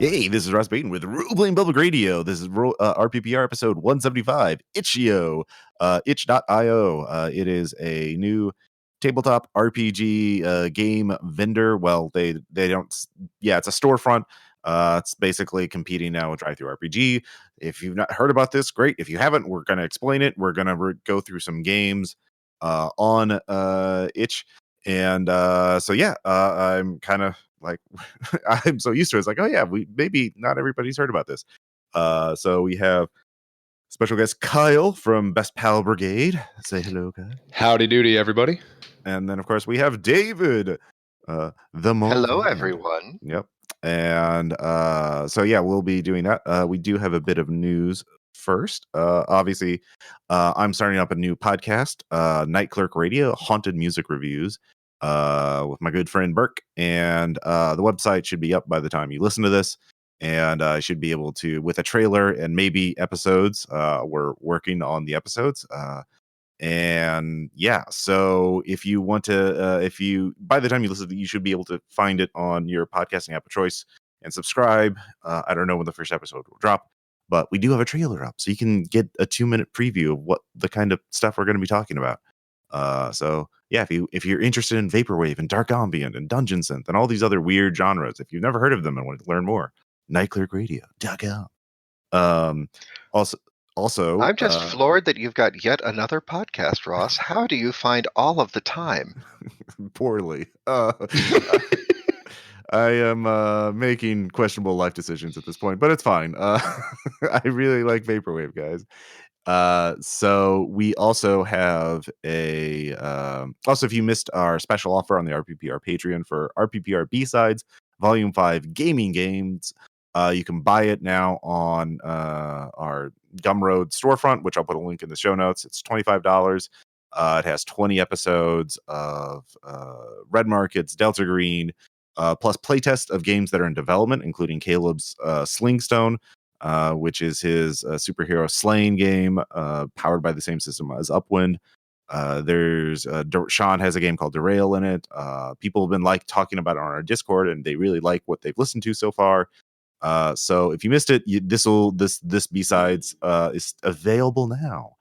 Hey, this is Ross Baden with Role Playing Public Radio. This is RPPR episode 175, Itch.io. Itch.io. It is a new tabletop RPG game vendor. Well, they don't. Yeah, it's a storefront. It's basically competing now with DrivethruRPG. If you've not heard about this, great. If you haven't, we're going to explain it. We're going to go through some games on Itch. And so, yeah, I'm kind of like I'm so used to it. It's like, oh yeah, maybe not everybody's heard about this. So we have special guest Kyle from Best Pal Brigade. Say hello, Kyle. Howdy doody, everybody. And then of course we have David, the Hello, everyone. Yep. And so yeah, we'll be doing that. We do have a bit of news first. Obviously, I'm starting up a new podcast, Night Clerk Radio, haunted music reviews. With my good friend Burke, and the website should be up by the time you listen to this, and I should be able to, with a trailer and maybe episodes. We're working on the episodes, and yeah. So if you want to, by the time you listen, you should be able to find it on your podcasting app of choice and subscribe. I don't know when the first episode will drop, but we do have a trailer up, so you can get a 2-minute preview of what the kind of stuff we're going to be talking about. So yeah, if you're interested in vaporwave and dark ambient and dungeon synth and all these other weird genres, if you've never heard of them and want to learn more, nightclerkradio.com. Also, I'm just floored that you've got yet another podcast, Ross. How do you find all of the time? Poorly. I am making questionable life decisions at this point, but it's fine. I really like vaporwave, guys. So we also have also, if you missed our special offer on the RPPR Patreon for RPPR B-Sides Volume 5 gaming games, you can buy it now on our Gumroad storefront, which I'll put a link in the show notes. It's $25. It has 20 episodes of Red Markets, Delta Green, plus playtest of games that are in development, including Caleb's Slingstone, which is his superhero slaying game, powered by the same system as Upwind. There's Sean has a game called Derail in it. People have been talking about it on our Discord, and they really like what they've listened to so far. So if you missed it, this B-Sides is available now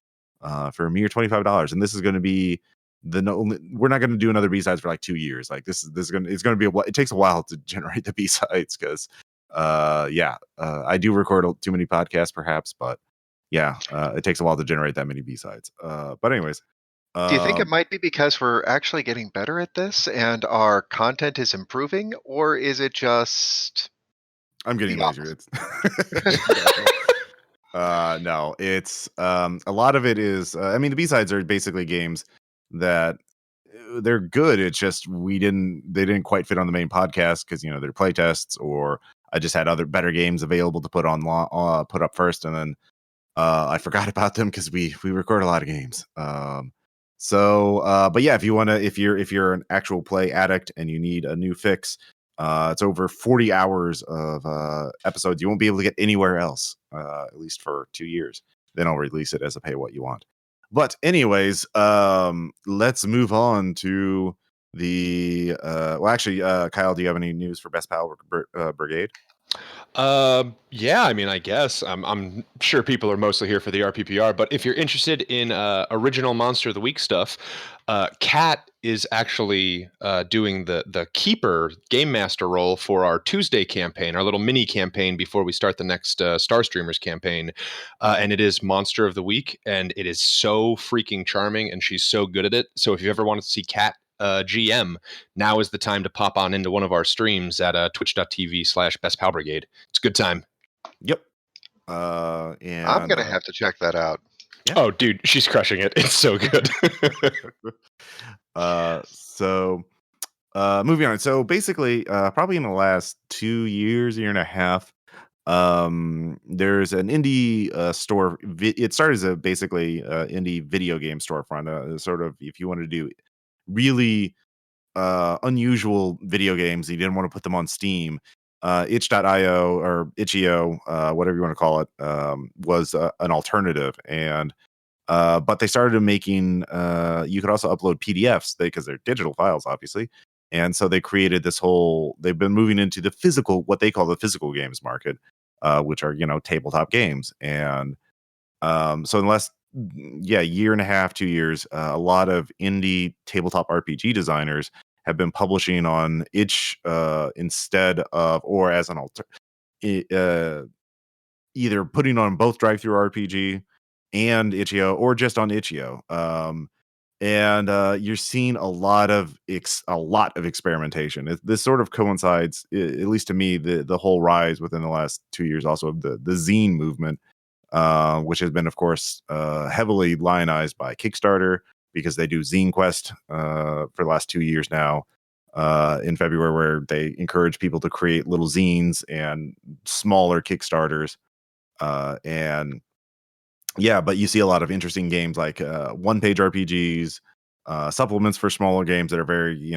for a mere $25, and this is going to be we're not going to do another B-Sides for like 2 years. Like it's going to be it takes a while to generate the B-Sides because I do record too many podcasts perhaps, but yeah, it takes a while to generate that many B-Sides. But anyways, do you think it might be because we're actually getting better at this and our content is improving, or is it just I'm getting lazier? No, it's a lot of it is I mean, the B-Sides are basically games that they're good. It's just they didn't quite fit on the main podcast because they're play tests, or I just had other better games available to put up first, and then I forgot about them because we record a lot of games. But yeah, if you're an actual play addict and you need a new fix, it's over 40 hours of episodes you won't be able to get anywhere else, at least for 2 years. Then I'll release it as a pay what you want. But anyways, let's move on to the Kyle, do you have any news for Best Pal Brigade? Yeah, I mean, I guess I'm sure people are mostly here for the RPPR, but if you're interested in original Monster of the Week stuff, Kat is actually doing the keeper game master role for our Tuesday campaign, our little mini campaign before we start the next Star Streamers campaign, and it is Monster of the Week, and it is so freaking charming, and she's so good at it. So if you ever wanted to see Kat GM, now is the time to pop on into one of our streams at twitch.tv/bestpalbrigade. It's a good time. Yep. And I'm gonna have to check that out. Yeah. Oh, dude, she's crushing it. It's so good. Moving on. So basically, probably in the last 2 years, year and a half, there's an indie store. It started as a basically indie video game storefront, sort of if you want to do really unusual video games, you didn't want to put them on Steam. Itch.io or Itch.io, whatever you want to call it, was an alternative. And but they started making you could also upload PDFs because they're digital files, obviously. And so they created this whole. They've been moving into the physical, what they call the physical games market, which are tabletop games. And so in the last year and a half, 2 years, a lot of indie tabletop RPG designers have been publishing on itch instead of, or as an either putting on both DrivethruRPG and Itch.io, or just on Itch.io. And you're seeing a lot of experimentation. This sort of coincides, at least to me, the whole rise within the last 2 years, also of the zine movement, which has been, of course, heavily lionized by Kickstarter, because they do Zine Quest for the last 2 years now. In February, where they encourage people to create little zines and smaller Kickstarters. And yeah, but you see a lot of interesting games like one-page RPGs, supplements for smaller games that are very,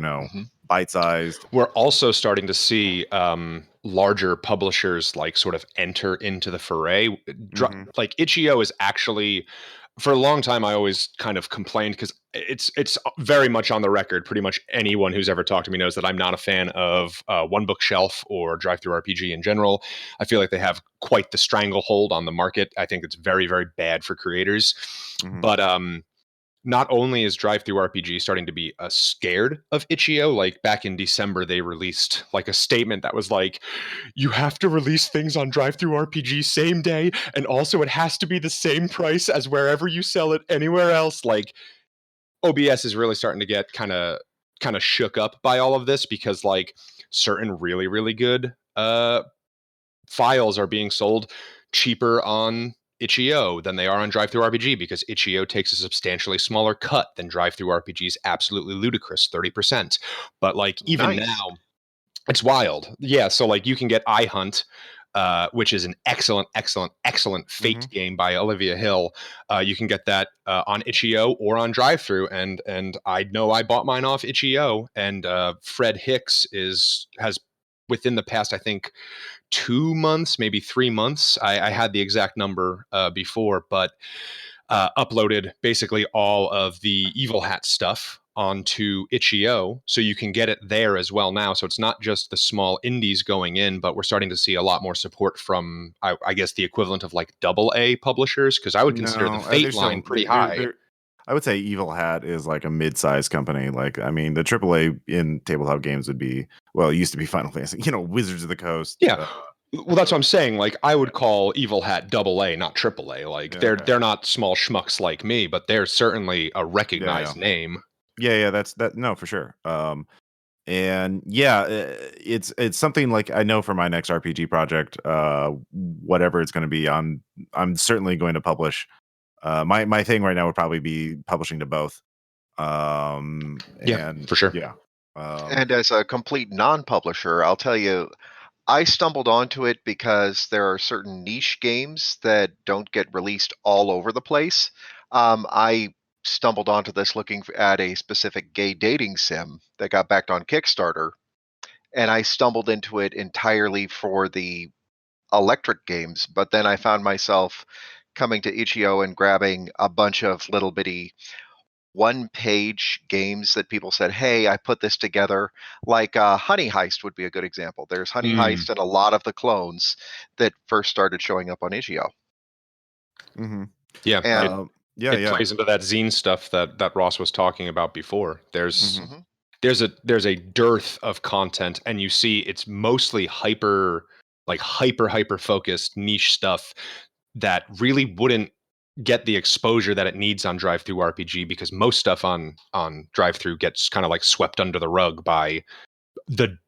bite-sized. We're also starting to see larger publishers like sort of enter into the foray. Like Itch.io is actually, for a long time, I always kind of complained, because it's very much on the record. Pretty much anyone who's ever talked to me knows that I'm not a fan of One Bookshelf or DrivethruRPG in general. I feel like they have quite the stranglehold on the market. I think it's very, very bad for creators. But not only is DrivethruRPG starting to be scared of Itch.io, like back in December, they released like a statement that was like, you have to release things on DrivethruRPG same day, and also it has to be the same price as wherever you sell it anywhere else. Like, OBS is really starting to get kind of shook up by all of this, because like certain really, really good files are being sold cheaper on Itch.io than they are on DrivethruRPG, because Itch.io takes a substantially smaller cut than DrivethruRPG's absolutely ludicrous 30%. But like even now, it's wild. Yeah, so like you can get iHunt, which is an excellent Fate game by Olivia Hill. You can get that on Itch.io or on Drivethru, and I know I bought mine off Itch.io, and Fred Hicks has within the past, I think, 2 months, maybe 3 months. I had the exact number before, but uploaded basically all of the Evil Hat stuff onto Itch.io, so you can get it there as well now. So it's not just the small indies going in, but we're starting to see a lot more support from, I guess, the equivalent of like AA publishers, because I would consider the Fate line pretty high. I would say Evil Hat is like a mid-sized company. Like, I mean, the AAA in tabletop games would be, well, it used to be Final Fantasy, Wizards of the Coast. Yeah. Well, that's what I'm saying. Like, I would call Evil Hat AA, not AAA. Like, they're not small schmucks like me, but they're certainly a recognized name. Yeah, that's that. No, for sure. And yeah, it's something like, I know for my next RPG project, whatever it's going to be, I'm certainly going to publish. My thing right now would probably be publishing to both. And for sure. Yeah. And as a complete non-publisher, I'll tell you, I stumbled onto it because there are certain niche games that don't get released all over the place. I stumbled onto this looking at a specific gay dating sim that got backed on Kickstarter, and I stumbled into it entirely for the electric games. But then I found myself coming to Itch.io and grabbing a bunch of little bitty one-page games that people said, hey, I put this together. Like Honey Heist would be a good example. There's Honey Heist and a lot of the clones that first started showing up on Itch.io. Yeah, and it plays into that zine stuff that Ross was talking about before. There's a dearth of content, and you see it's mostly hyper focused niche stuff that really wouldn't get the exposure that it needs on DrivethruRPG, because most stuff on Drivethru gets kind of like swept under the rug by the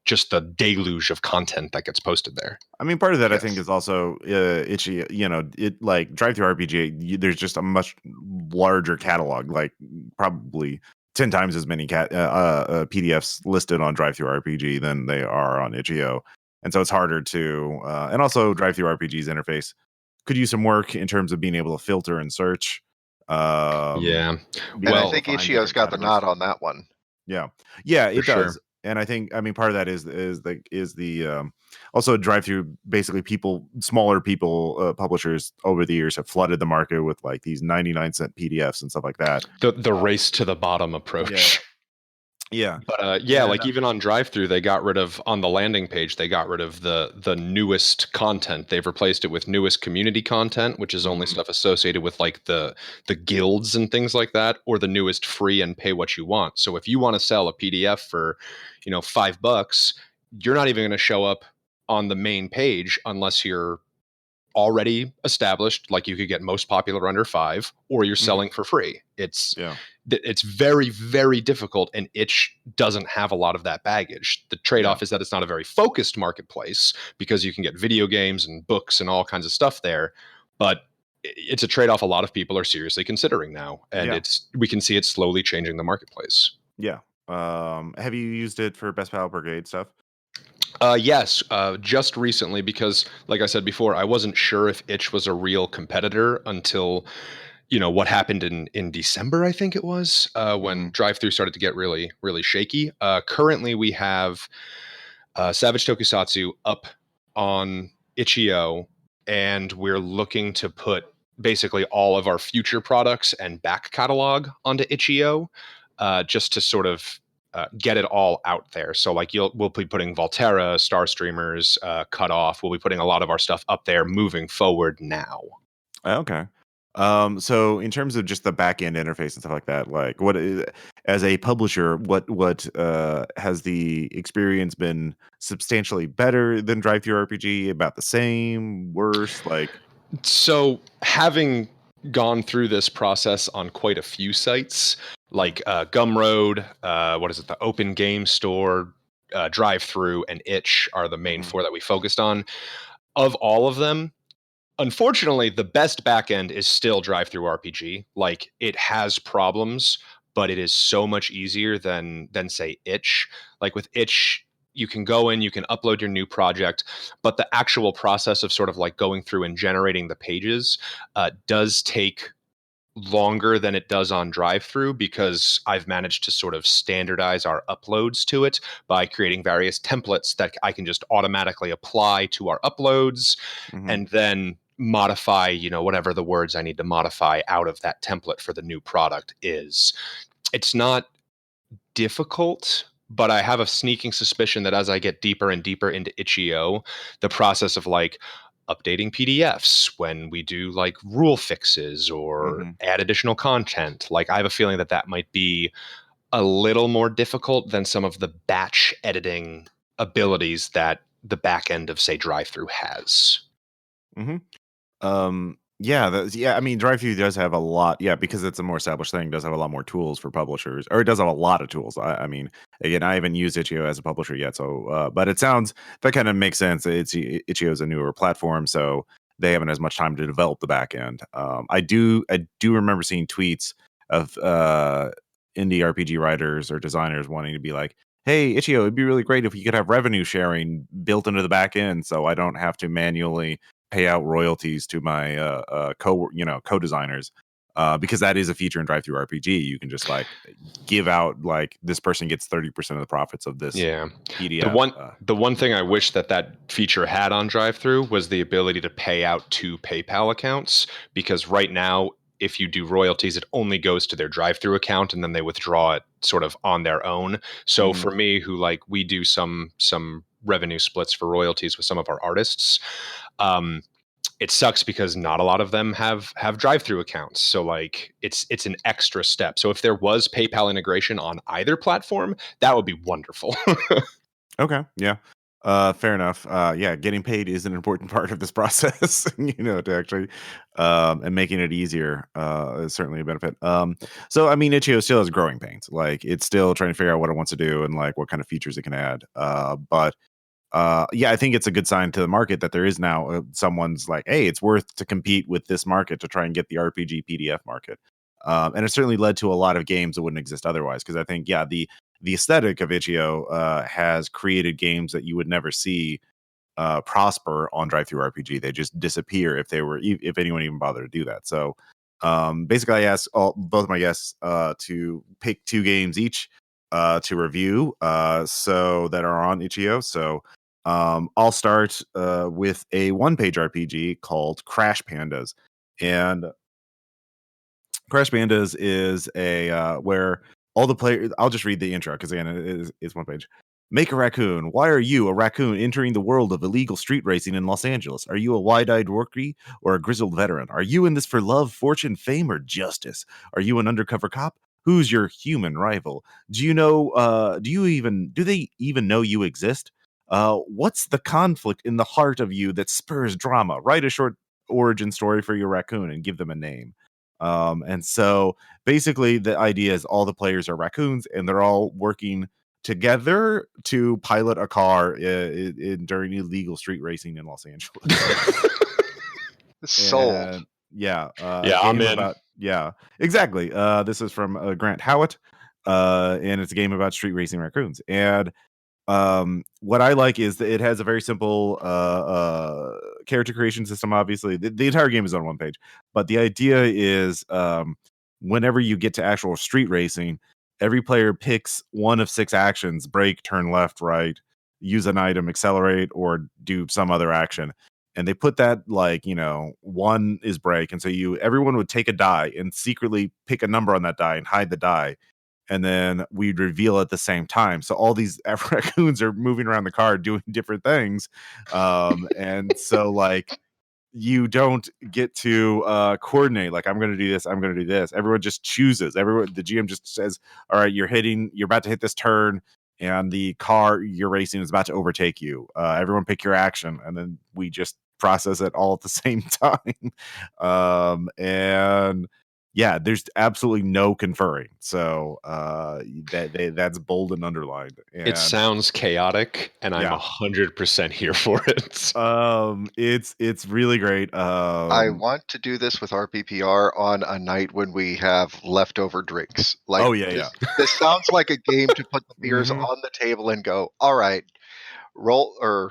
deluge of content that gets posted there. I mean, part of that I think is also Itchy. It like DrivethruRPG. There's just a much larger catalog, like probably 10 times as many PDFs listed on DrivethruRPG than they are on Itch.io, and so it's harder to. And also, DrivethruRPG's interface could use some work in terms of being able to filter and search. And I think Itch.io's got the nod on that one. Yeah, it does. And I think, part of that is the also Drivethru. Basically, smaller publishers over the years have flooded the market with like these 99-cent PDFs and stuff like that. The race to the bottom approach. Yeah. But yeah, And like even on drive-through, they got rid of on the landing page. They got rid of the newest content. They've replaced it with newest community content, which is only stuff associated with like the guilds and things like that, or the newest free and pay what you want. So if you want to sell a PDF for, $5, you're not even going to show up on the main page unless you're already established, like you could get most popular under 5, or you're selling for free. yeah. It's very, very difficult, and itch doesn't have a lot of that baggage. The trade-off is that it's not a very focused marketplace because you can get video games and books and all kinds of stuff there, but it's a trade-off a lot of people are seriously considering now, and Yeah. we can see it slowly changing the marketplace. Yeah. Have you used it for Best Pal Brigade stuff? Yes, just recently because, like I said before, I wasn't sure if itch was a real competitor until what happened in December, I think it was, when drive-through started to get really, really shaky. Currently, we have Savage Tokusatsu up on itch.io, and we're looking to put basically all of our future products and back catalog onto itch.io, just to sort of get it all out there. So like we'll be putting Volterra, Star Streamers, Cut Off. We'll be putting a lot of our stuff up there moving forward now. Okay. So in terms of just the back end interface and stuff like that, like as a publisher, what has the experience been substantially better than DrivethruRPG? About the same, worse? Like, So, having gone through this process on quite a few sites, like Gumroad, what is it, the Open Game Store, Drive-Thru, and Itch are the main 4 that we focused on. Of all of them, unfortunately, the best backend is still DrivethruRPG. Like, it has problems, but it is so much easier than say Itch. Like with Itch, you can go in, you can upload your new project, but the actual process of sort of like going through and generating the pages does take longer than it does on drive-through, because I've managed to sort of standardize our uploads to it by creating various templates that I can just automatically apply to our uploads and then modify, whatever the words I need to modify out of that template for the new product is. It's not difficult, but I have a sneaking suspicion that as I get deeper and deeper into itch.io, the process of like updating PDFs when we do like rule fixes or add additional content, like I have a feeling that might be a little more difficult than some of the batch editing abilities that the back end of, say, drive-through has. Yeah, I mean, drive-thru does have a lot. Yeah, because it's a more established thing, does have a lot more tools for publishers, or it does have a lot of tools. I mean, again, I haven't used itch.io as a publisher yet, so but it sounds that kind of makes sense. Itch.io is a newer platform, so they haven't as much time to develop the back end. I do remember seeing tweets of indie RPG writers or designers wanting to be like, "Hey, itch.io, it'd be really great if you could have revenue sharing built into the back end, so I don't have to manually pay out royalties to my co-designers, because that is a feature in DrivethruRPG. You can just like give out like this person gets 30% of the profits of this PDF. The one thing I wish that feature had on drive-through was the ability to pay out to PayPal accounts, because right now, if you do royalties, it only goes to their drive-through account and then they withdraw it sort of on their own. So for me, who like we do some revenue splits for royalties with some of our artists, it sucks because not a lot of them have drive-through accounts. So like it's an extra step. So if there was PayPal integration on either platform, that would be wonderful. Okay, yeah. Fair enough. Yeah, getting paid is an important part of this process, to actually and making it easier is certainly a benefit. So I mean, itch.io still has growing pains. Like it's still trying to figure out what it wants to do and like what kind of features it can add. But yeah, I think it's a good sign to the market that there is now someone's like, hey, it's worth to compete with this market to try and get the RPG PDF market. And it certainly led to a lot of games that wouldn't exist otherwise. Because I think, yeah, the aesthetic of itch.io has created games that you would never see prosper on DrivethruRPG. They just disappear if anyone even bothered to do that. So basically, I asked both of my guests to pick 2 games each to review, so that are on itch.io. So I'll start with a one-page RPG called Crash Pandas, and Crash Pandas is a where all the players. I'll just read the intro because again, it's one page. Make a raccoon. Why are you, a raccoon, entering the world of illegal street racing in Los Angeles? Are you a wide-eyed rookie or a grizzled veteran? Are you in this for love, fortune, fame, or justice? Are you an undercover cop? Who's your human rival? Do you know? Do they even know you exist? What's the conflict in the heart of you that spurs drama? Write a short origin story for your raccoon and give them a name. And so basically, the idea is all the players are raccoons, and they're all working together to pilot a car during illegal street racing in Los Angeles. Sold. And yeah, Yeah, I'm game in. about exactly. This is from Grant Howitt, and it's a game about street racing raccoons. And what I like is that it has a very simple character creation system. Obviously, the entire game is on one page, but the idea is whenever you get to actual street racing, every player picks one of 6 actions: brake, turn left, right, use an item, accelerate, or do some other action. And they put that like, one is brake, and so everyone would take a die and secretly pick a number on that die and hide the die, and then we'd reveal at the same time. So all these raccoons are moving around the car doing different things. And so like you don't get to coordinate, like, I'm going to do this, I'm going to do this. Everyone just chooses. The GM just says, all right, you're about to hit this turn, and the car you're racing is about to overtake you. Everyone pick your action, and then we just process it all at the same time. And yeah, there's absolutely no conferring. So that's bold and underlined. And It sounds chaotic, and I'm yeah. 100% here for it. It's really great. I want to do this with RPPR on a night when we have leftover drinks. Like, oh yeah. This sounds like a game to put the beers Mhm. on the table and go, all right, roll the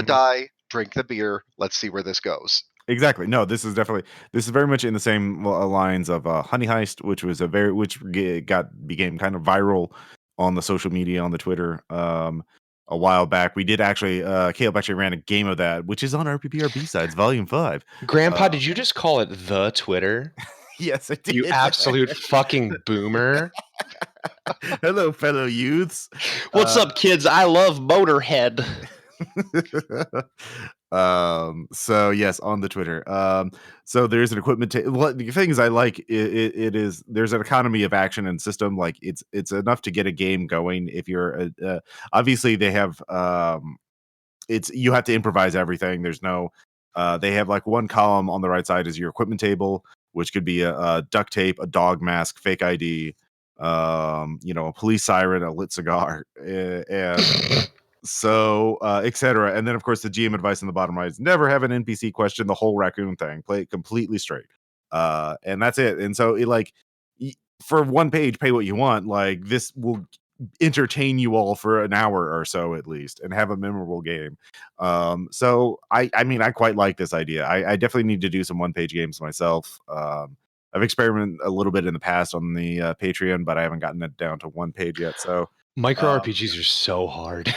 Mhm. die, drink the beer. Let's see where this goes. Exactly. No, this is very much in the same lines of Honey Heist, which was became kind of viral on the social media, on the Twitter, a while back. We did actually, Caleb actually ran a game of that, which is on RPPR B-Sides Volume 5. Grandpa, did you just call it the Twitter? Yes, I did. You absolute fucking boomer. Hello, fellow youths. What's up, kids? I love Motorhead. So yes, on the Twitter. So there's an equipment the thing is, I like it is there's an economy of action and system. Like it's enough to get a game going. If you're obviously they have it's you have to improvise everything. There's no they have like one column on the right side is your equipment table, which could be a duct tape, a dog mask, fake ID, a police siren, a lit cigar, and so etc. And then of course the GM advice in the bottom right is never have an NPC question the whole raccoon thing. Play it completely straight. And that's it. And so it like for one page, pay what you want. Like this will entertain you all for an hour or so at least and have a memorable game. So I mean I quite like this idea. I definitely need to do some one page games myself. I've experimented a little bit in the past on the Patreon, but I haven't gotten it down to one page yet. So Micro RPGs are so hard.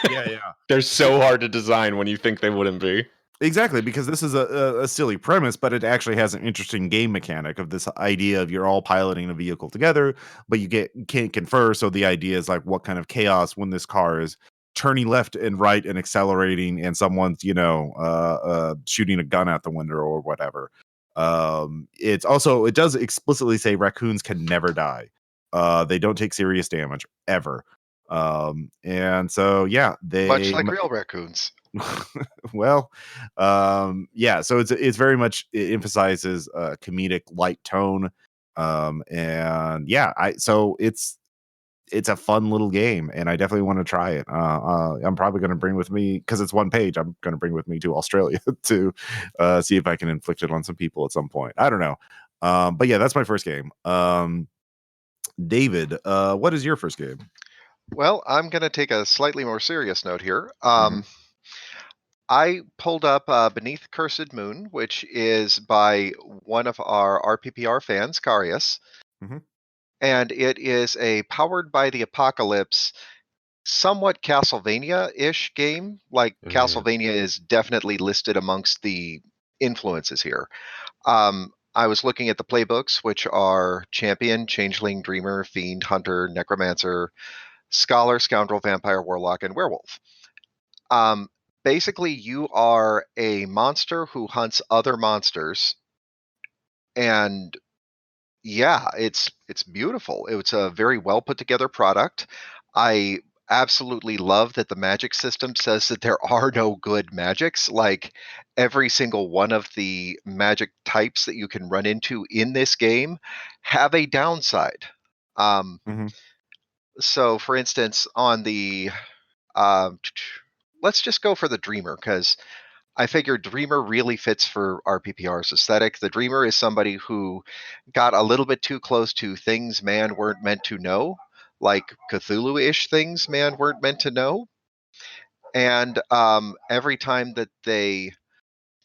yeah. They're so hard to design when you think they wouldn't be. Exactly, because this is a silly premise, but it actually has an interesting game mechanic of this idea of you're all piloting a vehicle together, but you can't confer. So the idea is like what kind of chaos when this car is turning left and right and accelerating, and someone's shooting a gun out the window or whatever. It does explicitly say raccoons can never die. They don't take serious damage ever. And so yeah, Much like real raccoons. well, yeah, so it's very much, it emphasizes comedic light tone, and yeah, it's a fun little game, and I definitely want to try it. I'm probably going to bring with me, because it's one page, I'm going to bring with me to Australia to see if I can inflict it on some people at some point. I don't know, but yeah, that's my first game. David, what is your first game? Well, I'm going to take a slightly more serious note here. Mhm. I pulled up Beneath Cursed Moon, which is by one of our RPPR fans, Carius. Mhm. And it is a powered by the apocalypse, somewhat Castlevania-ish game. Like Castlevania is definitely listed amongst the influences here. I'm I was looking at the playbooks, which are Champion, Changeling, Dreamer, Fiend, Hunter, Necromancer, Scholar, Scoundrel, Vampire, Warlock, and Werewolf. Basically, you are a monster who hunts other monsters, and yeah, it's beautiful. It's a very well put together product. I absolutely love that the magic system says that there are no good magics. Like every single one of the magic types that you can run into in this game have a downside. Um, Mhm. so, for instance, on the let's just go for the Dreamer because I figure Dreamer really fits for RPPR's aesthetic. The Dreamer is somebody who got a little bit too close to things man weren't meant to know, like Cthulhu-ish things man weren't meant to know. And every time that they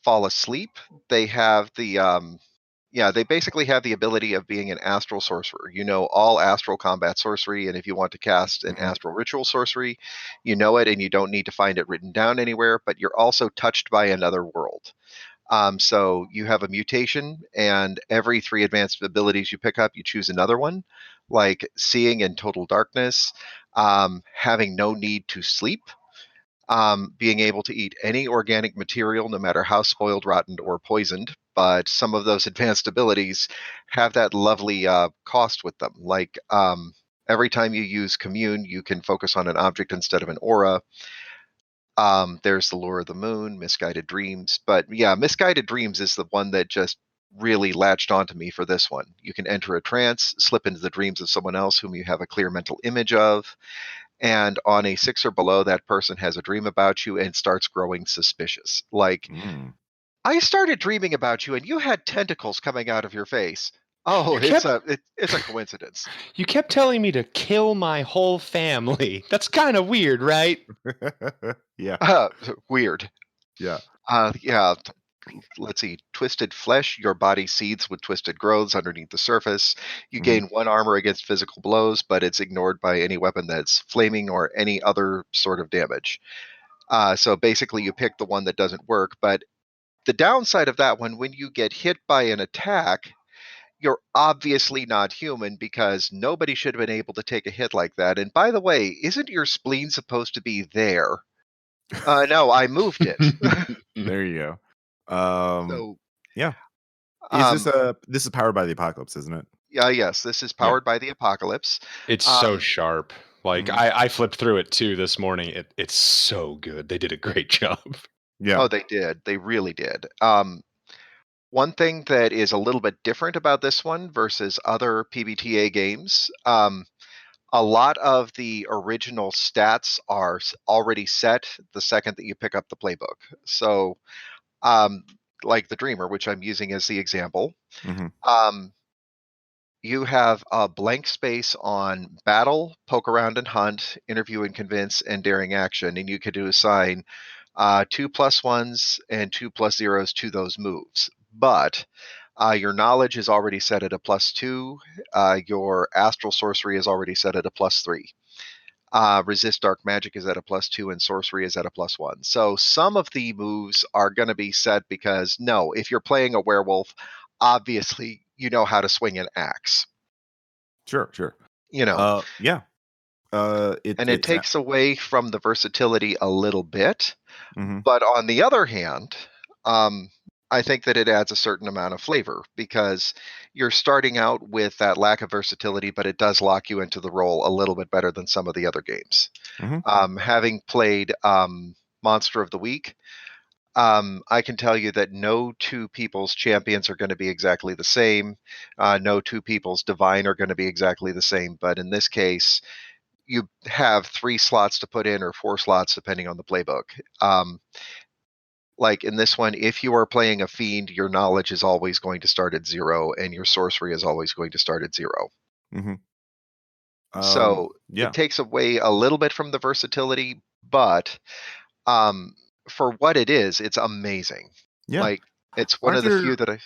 fall asleep, they have they basically have the ability of being an astral sorcerer. You know all astral combat sorcery, and if you want to cast an Mhm. astral ritual sorcery, you know it, and you don't need to find it written down anywhere, but you're also touched by another world. So you have a mutation, and every 3 advanced abilities you pick up, you choose another one, like seeing in total darkness, having no need to sleep, being able to eat any organic material, no matter how spoiled, rotten, or poisoned. But some of those advanced abilities have that lovely cost with them. Like every time you use Commune, you can focus on an object instead of an aura. There's the Lure of the Moon, Misguided Dreams. But yeah, Misguided Dreams is the one that just really latched onto me for this one. You can enter a trance, slip into the dreams of someone else whom you have a clear mental image of, and on a 6 or below, that person has a dream about you and starts growing suspicious. Like, Mm. I started dreaming about you and you had tentacles coming out of your face. Oh, You kept it's a coincidence. you kept telling me to kill my whole family. That's kind of weird, right? Yeah. Weird. Yeah. Yeah, let's see. Twisted flesh, your body seethes with twisted growths underneath the surface. You Mhm. gain 1 armor against physical blows, but it's ignored by any weapon that's flaming or any other sort of damage. So basically, you pick the one that doesn't work. But the downside of that one, when you get hit by an attack, you're obviously not human because nobody should have been able to take a hit like that. And by the way, isn't your spleen supposed to be there? No, I moved it. There you go. So, Yeah. Is um, this is powered by the apocalypse, isn't it? yeah, yes, this is Yeah. powered by the apocalypse. It's so Um, sharp. Like Mhm. I flipped through it too this morning. It's so good. They did a great job. Yeah. oh, they did. They really did. One thing that is a little bit different about this one versus other PBTA games, a lot of the original stats are already set the second that you pick up the playbook. So, um, like the Dreamer, which I'm using as the example, Mhm. um, you have a blank space on battle, poke around and hunt, interview and convince, and daring action, and you could assign 2+1s and 2+0s to those moves. But your knowledge is already set at a +2. Your astral sorcery is already set at a +3. Resist dark magic is at a +2, and sorcery is at a +1. So some of the moves are going to be set because no, if you're playing a werewolf, obviously you know how to swing an axe. Sure, sure. You know, Yeah. and it It's a takes away from the versatility a little bit. Mhm. But on the other hand, um, I think that it adds a certain amount of flavor because you're starting out with that lack of versatility, but it does lock you into the role a little bit better than some of the other games. Mhm. Having played Monster of the Week, I can tell you that no 2 people's champions are going to be exactly the same. No 2 people's divine are going to be exactly the same. But in this case, you have 3 slots to put in or 4 slots depending on the playbook. Like in this one, if you are playing a fiend, your knowledge is always going to start at 0, and your sorcery is always going to start at 0. Mhm. So it Yeah. takes away a little bit from the versatility, but um, for what it is, it's amazing. Yeah. Like it's one Aren't of the few there that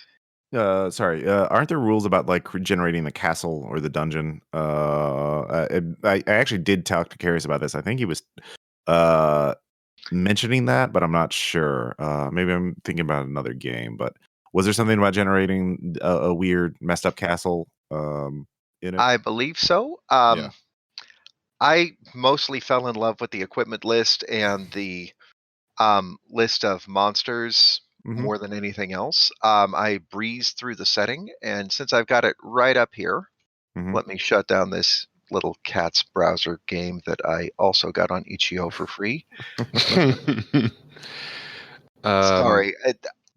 I. sorry, aren't there rules about like generating the castle or the dungeon? I actually did talk to Carius about this. I think he was uh mentioning that, but I'm not sure. Maybe I'm thinking about another game, but Was there something about generating a weird, messed up castle in it? I believe so. Yeah. I mostly fell in love with the equipment list and the list of monsters Mm-hmm. more than anything else. I breezed through the setting, and since I've got it right up here, Mm-hmm. let me shut down this little cat's browser game that I also got on Itch.io for free. Sorry,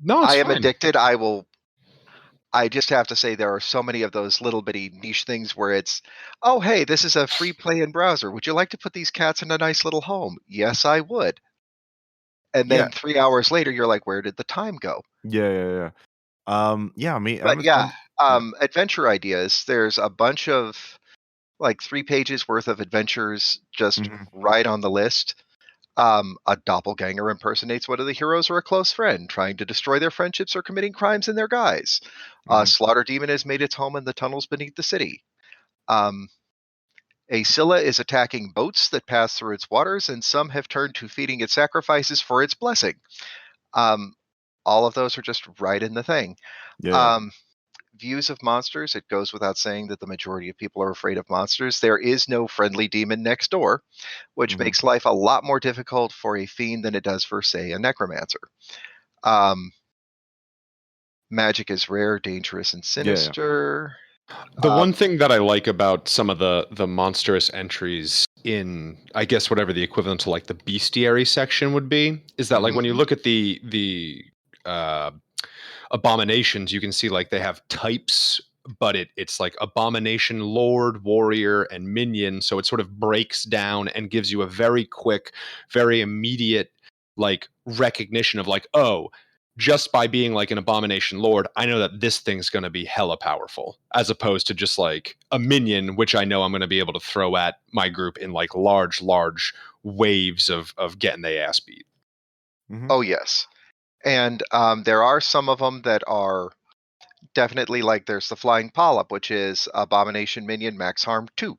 No, it's I am fine. addicted. I just have to say there are so many of those little bitty niche things where it's, oh, hey, this is a free play in browser. Would you like to put these cats in a nice little home? Yes, I would. And Yeah. then 3 hours later, you're like, where did the time go? Yeah. Yeah. But yeah, adventure ideas. There's a bunch of like 3 pages worth of adventures just Mhm. right on the list. A doppelganger impersonates one of the heroes or a close friend, trying to destroy their friendships or committing crimes in their guise. A Mhm. slaughter demon has made its home in the tunnels beneath the city. A Scylla is attacking boats that pass through its waters, and some have turned to feeding it sacrifices for its blessing. Um, all of those are just right in the thing. Yeah. Views of monsters, it goes without saying that the majority of people are afraid of monsters. There is no friendly demon next door, which Mhm. makes life a lot more difficult for a fiend than it does for, say, a necromancer. Um, Magic is rare, dangerous, and Yeah. sinister. The one thing that I like about some of the monstrous entries in, I guess, whatever the equivalent to like the bestiary section would be, is that like when you Mhm. look at the uh, abominations, you can see like they have types, but it's like abomination, lord, warrior, and minion. So it sort of breaks down and gives you a very quick, very immediate like recognition of like, oh, just by being like an abomination lord, I know that this thing's going to be hella powerful, as opposed to just like a minion, which I know I'm going to be able to throw at my group in like large waves of getting their ass beat. Mhm. Oh, yes. And there are some of them that are definitely like there's the Flying Polyp, which is Abomination Minion Max Harm 2.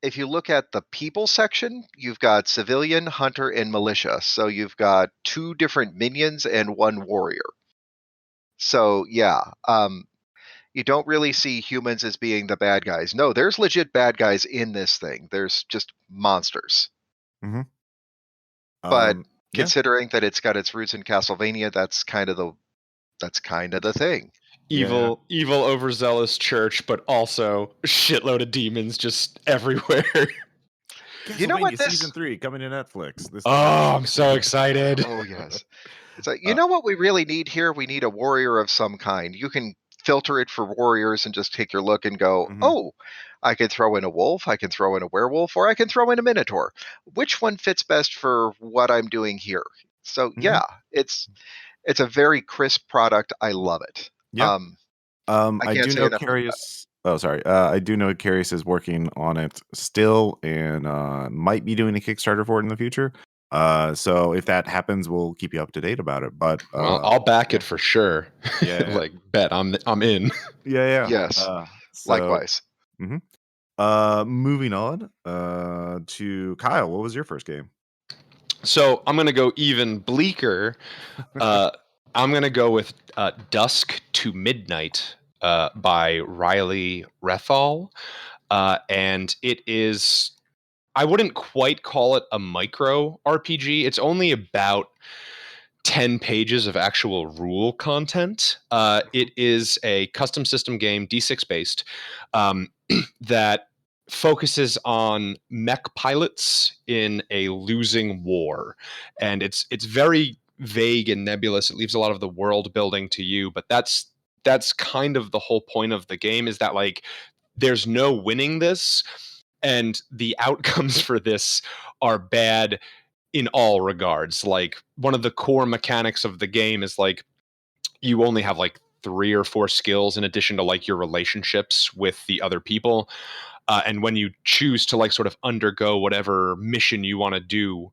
If you look at the people section, you've got civilian, hunter, and militia. So you've got 2 different minions and 1 warrior. So yeah, you don't really see humans as being the bad guys. No, there's legit bad guys in this thing. There's just monsters. Mhm. But Yeah. considering that it's got its roots in Castlevania, that's kind of the thing. Yeah. Evil overzealous church, but also a shitload of demons just everywhere. You know what Castlevania season this 3 coming to Netflix this summer. Oh, I'm so excited. Oh, yes. It's like, you Uh, know what we really need here? We need a warrior of some kind. You can filter it for warriors and just take your look and go, mhm. oh, I can throw in a wolf, I can throw in a werewolf, or I can throw in a minotaur. Which one fits best for what I'm doing here? So Mhm. yeah, it's a very crisp product. I love it. Yeah. I I can't do say know enough. Carius. Oh, sorry. I do know Carius is working on it still, and might be doing a Kickstarter for it in the future. So if that happens, we'll keep you up to date about it. But Well, I'll back yeah, it for sure. yeah, Like bet I'm in. yeah. Yes, So likewise. mhm. Moving on. To Kyle. What was your first game? So I'm gonna go even bleaker. Uh, I'm gonna go with Dusk to Midnight by Riley Rethal, and it is. I wouldn't quite call it a micro RPG. It's only about 10 pages of actual rule content. It is a custom system game, D6 based, um, that focuses on mech pilots in a losing war, and it's very vague and nebulous. It leaves a lot of the world building to you, but that's kind of the whole point of the game. Is that like there's no winning this, and the outcomes for this are bad in all regards. Like one of the core mechanics of the game is like you only have like 3 or 4 skills in addition to like your relationships with the other people. And when you choose to like sort of undergo whatever mission you want to do,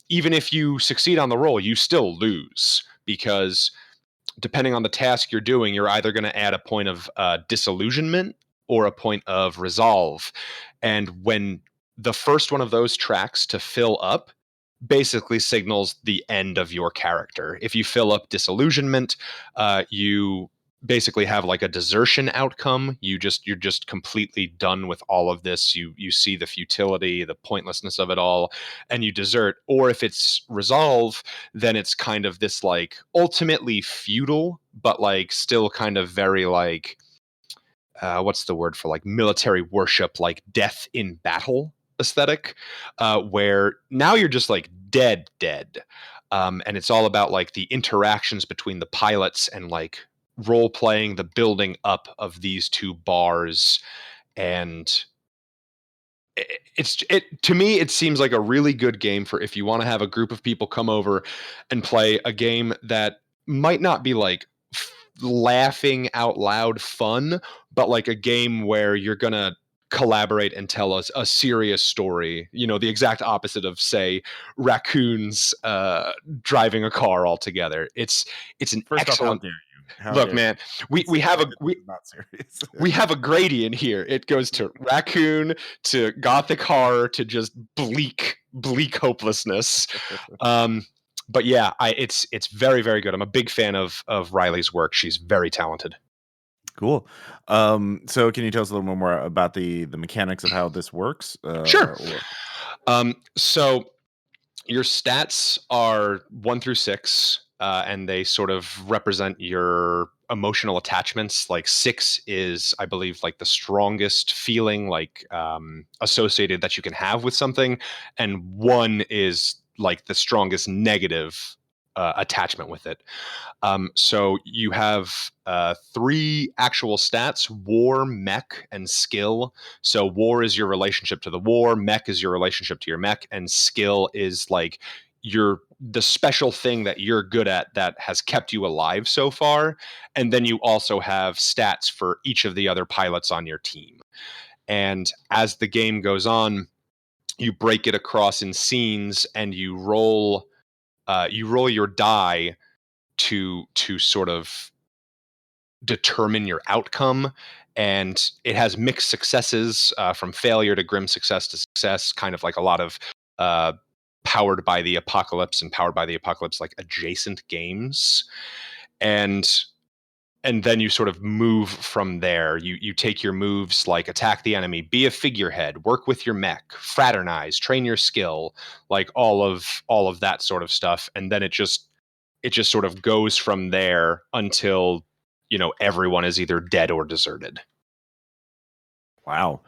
even if you succeed on the roll, you still lose because depending on the task you're doing, you're either going to add a point of disillusionment or a point of resolve. And when the first one of those tracks to fill up, basically signals the end of your character. If you fill up disillusionment, you basically have like a desertion outcome. You're just completely done with all of this. You see the futility, the pointlessness of it all, and you desert. Or if it's resolve, then it's kind of this like ultimately futile, but like still kind of very like what's the word for like military worship, like death in battle aesthetic, where now you're just like dead. And it's all about like the interactions between the pilots and like role playing the building up of these two bars. And it to me it seems like a really good game for if you want to have a group of people come over and play a game that might not be like laughing out loud fun, but like a game where you're gonna collaborate and tell us a serious story, the exact opposite of say raccoons driving a car all together. It's an First off, how excellent dare you? How look, dare man. you? We have a This is not serious. we have a gradient here. It goes to raccoon to gothic horror to just bleak hopelessness. But yeah, it's very, very good. I'm a big fan of Riley's work. She's very talented. Cool. So can you tell us a little more about the mechanics of how this works? Sure. So your stats are 1 through 6, and they sort of represent your emotional attachments. Like 6 is, I believe, like the strongest feeling like associated that you can have with something, and 1 is like the strongest negative attachment with it. So you have 3 actual stats: war, mech, and skill. So war is your relationship to the war, mech is your relationship to your mech, and skill is like the special thing that you're good at that has kept you alive so far. And then you also have stats for each of the other pilots on your team. And as the game goes on, you break it across in scenes, and you roll your die to sort of determine your outcome. And it has mixed successes, from failure to grim success to success, kind of like a lot of powered by the apocalypse and powered by the apocalypse like adjacent games. And then you sort of move from there. You take your moves like attack the enemy, be a figurehead, work with your mech, fraternize, train your skill, like all of that sort of stuff. And then it just sort of goes from there until everyone is either dead or deserted. Wow.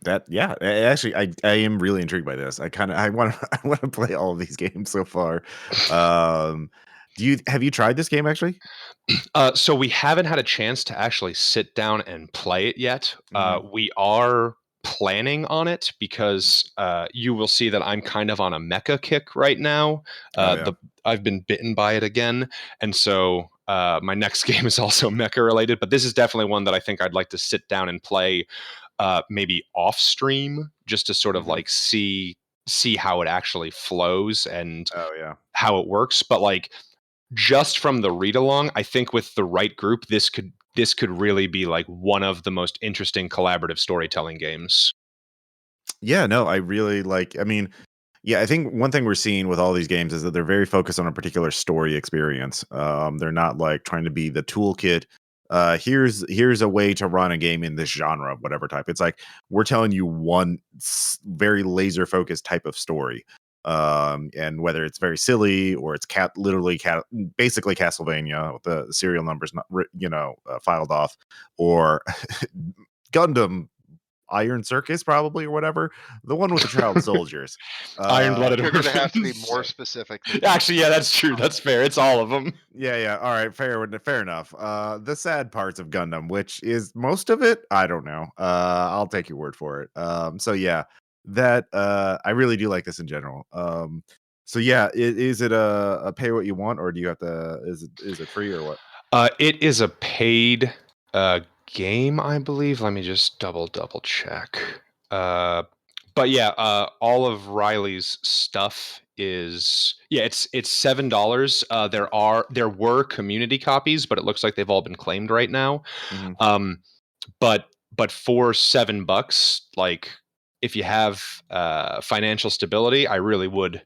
Actually, I am really intrigued by this. I want I want to play all of these games so far. Have you tried this game actually? So we haven't had a chance to actually sit down and play it yet. Mhm. We are planning on it because you will see that I'm kind of on a mecha kick right now. Oh yeah. I've been bitten by it again, and so my next game is also mecha related. But this is definitely one that I think I'd like to sit down and play, maybe off stream, just to sort of Mhm. like see how it actually flows and Oh yeah. how it works. But like just from the read along, I think with the right group, this could really be like one of the most interesting collaborative storytelling games. Yeah, no, I really like. I mean, yeah, I think one thing we're seeing with all these games is that they're very focused on a particular story experience. They're not like trying to be the toolkit. Here's a way to run a game in this genre, whatever type. It's like we're telling you one very laser focused type of story. And whether it's very silly or it's basically Castlevania with the serial numbers not filed off, or Gundam Iron Circus probably, or whatever, the one with the child soldiers. Iron blooded You're going to have to be orphans. more specific than that. Actually, yeah, that's true. That's fair. It's all of them. Yeah, all right, fair enough. The sad parts of Gundam, which is most of it, I don't know. I'll take your word for it. So yeah, that I really do like this in general. So yeah, is it a pay what you want, or do you have to? Is it free or what? It is a paid game, I believe. Let me just double check. But yeah, all of Riley's stuff is it's $7. There were community copies, but it looks like they've all been claimed right now. Mhm. Um, but for $7, like if you have financial stability, I really would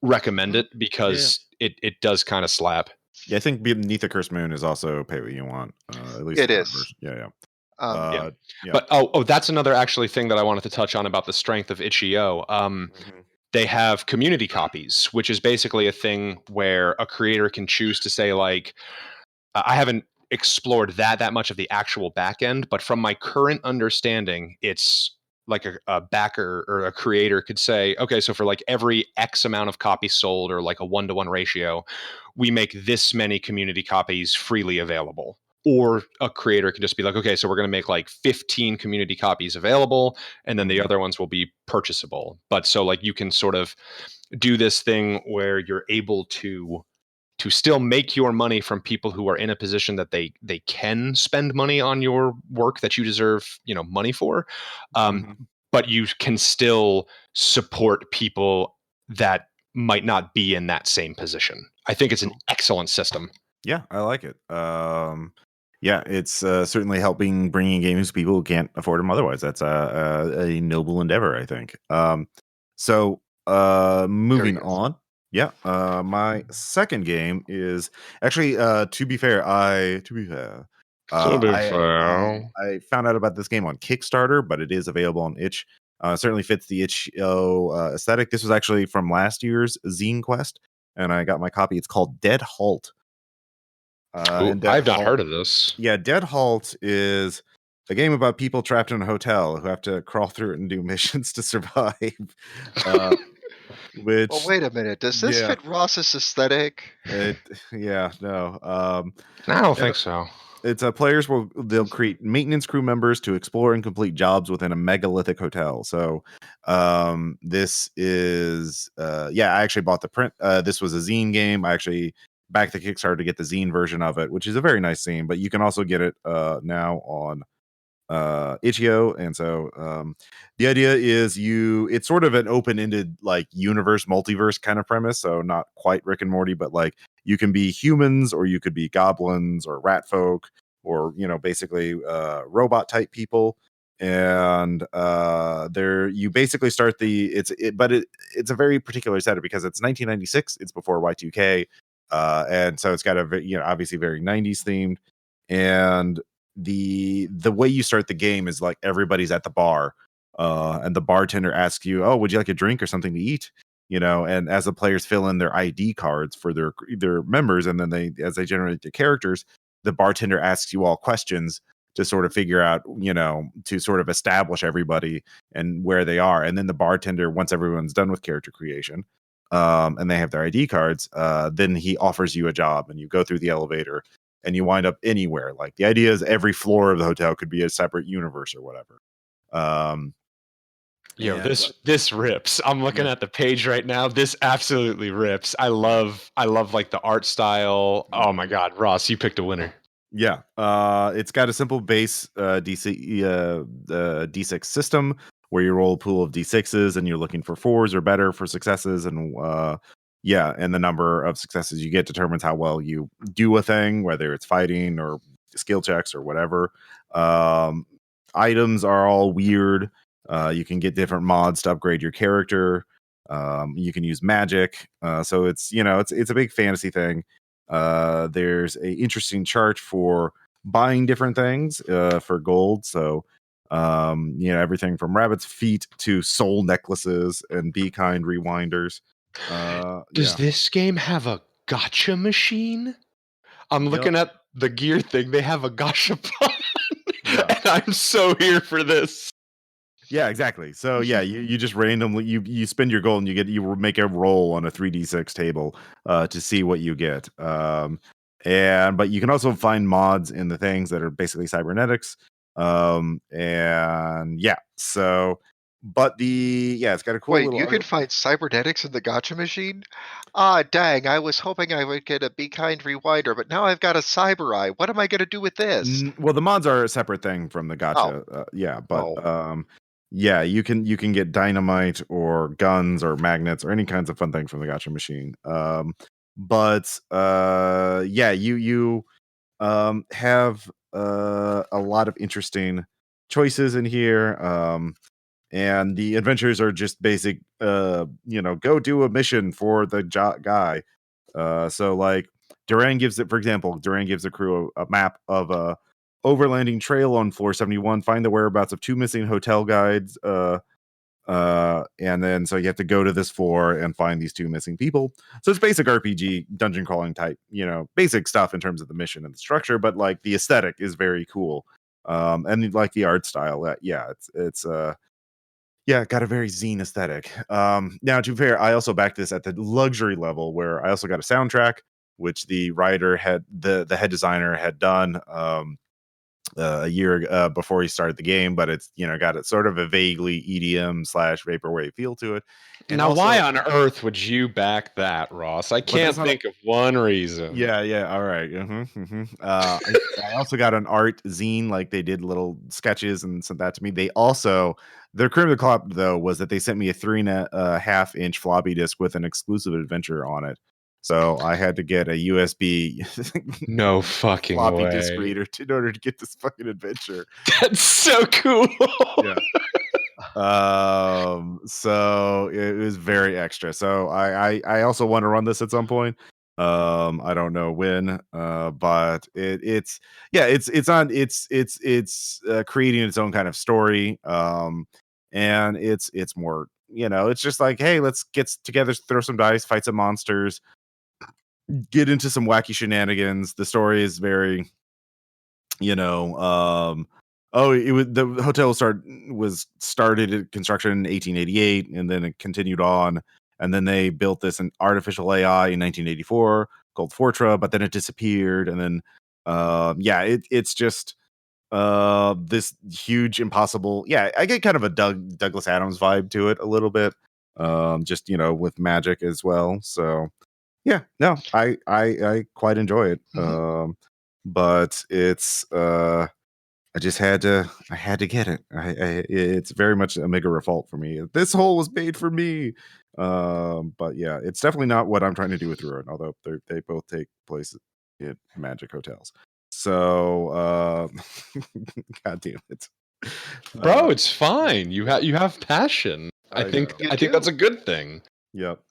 recommend it because it does kind of slap. Yeah, I think Beneath the Cursed Moon is also pay what you want. At least It the current is. version. Yeah, yeah. Yeah. Yeah. But that's another actually thing that I wanted to touch on about the strength of itch.io. They have community copies, which is basically a thing where a creator can choose to say, like, I haven't explored that much of the actual back end, but from my current understanding, it's like a backer or a creator could say, okay, so for like every X amount of copies sold or like a 1-to-1 ratio, we make this many community copies freely available. Or a creator can just be like, okay, so we're going to make like 15 community copies available, and then the other ones will be purchasable. But so like you can sort of do this thing where you're able to still make your money from people who are in a position that they can spend money on your work that you deserve, money for, but you can still support people that might not be in that same position. I think it's an excellent system. Yeah, I like it. Yeah, it's certainly helping bringing games to people who can't afford them otherwise. That's a noble endeavor, I think. So moving on. Yeah, my second game is actually to be fair, I found out about this game on Kickstarter, but it is available on itch. Certainly fits the itch.io aesthetic. This was actually from last year's Zine Quest, and I got my copy. It's called Dead Halt. I've not heard of this. Yeah, Dead Halt is a game about people trapped in a hotel who have to crawl through it and do missions to survive. Which, well, wait a minute. Does this fit Ross's aesthetic? No. I don't think so. It's players they'll create maintenance crew members to explore and complete jobs within a megalithic hotel. So this is I actually bought the print. This was a zine game. I actually backed the Kickstarter to get the zine version of it, which is a very nice zine, but you can also get it now on itch.io. And so the idea is it's sort of an open-ended like universe multiverse kind of premise, so not quite Rick and Morty, but like you can be humans or you could be goblins or rat folk or basically robot type people. And there you basically start it's a very particular setup because it's 1996, it's before Y2K, and so it's got a obviously very 90s themed. And the way you start the game is like everybody's at the bar, and the bartender asks you, "Oh, would you like a drink or something to eat?" And as the players fill in their ID cards for their members, and then as they generate their characters, the bartender asks you all questions to sort of figure out, to sort of establish everybody and where they are. And then the bartender, once everyone's done with character creation, and they have their ID cards, then he offers you a job, and you go through the elevator and you wind up anywhere. Like the idea is every floor of the hotel could be a separate universe or whatever. This rips. I'm looking at the page right now. This absolutely rips. I love like the art style. Oh my God, Ross, you picked a winner. Yeah. It's got a simple base D6 system where you roll a pool of D6s and you're looking for 4s or better for successes, and and the number of successes you get determines how well you do a thing, whether it's fighting or skill checks or whatever. Items are all weird. You can get different mods to upgrade your character. You can use magic. So it's a big fantasy thing. There's a interesting chart for buying different things for gold. So everything from rabbit's feet to soul necklaces and be kind rewinders. Does this game have a gotcha machine? I'm looking at the gear thing. They have a gotcha and I'm so here for this. Yeah, exactly. So you just randomly you spend your gold and you make a roll on a 3d6 table to see what you get. But you can also find mods in the things that are basically cybernetics. It's got a cool Wait, little you can find cybernetics in the gotcha machine? Ah, dang, I was hoping I would get a Be Kind Rewinder, but now I've got a Cyber Eye. What am I going to do with this? Well, the mods are a separate thing from the gotcha. You can get dynamite or guns or magnets or any kinds of fun things from the gotcha machine. You have a lot of interesting choices in here. and the adventures are just basic, go do a mission for the guy. So like Duran gives it, for example, Duran gives the crew a map of a overlanding trail on floor 71. Find the whereabouts of 2 missing hotel guides. And then so you have to go to this floor and find these 2 missing people. So it's basic RPG dungeon crawling type, basic stuff in terms of the mission and the structure, but like the aesthetic is very cool. And like the art style, it's got a very zine aesthetic. Now to be fair, I also backed this at the luxury level where I also got a soundtrack, which the writer had the head designer had done a year before he started the game, but it's got it sort of a vaguely EDM / vaporwave feel to it. And now, also, why on earth would you back that, Ross? I can't think of one reason. Yeah, all right. I also got an art zine, like they did little sketches and sent that to me. They also, their cream of the crop though was that they sent me a 3.5-inch floppy disk with an exclusive adventure on it. So I had to get a USB no fucking floppy way. disk reader in order to get this fucking adventure. That's so cool. Yeah. So it was very extra. So I also want to run this at some point. I don't know when, but it's creating its own kind of story. And it's more, it's just like, hey, let's get together, throw some dice, fight some monsters, get into some wacky shenanigans. The story is very, it was the hotel was started at construction in 1888, and then it continued on, and then they built this an artificial AI in 1984 called Fortra, but then it disappeared, and then it's just this huge impossible. Yeah, I get kind of a Douglas Adams vibe to it a little bit, just with magic as well. So yeah, no, I quite enjoy it. But it's I just had to get it. It's very much a mega refault for me. This hole was made for me. But yeah, it's definitely not what I'm trying to do with Ruin, although they both take place in magic hotels. So god damn it. Bro, it's fine. You have passion. I think that's a good thing. Yep.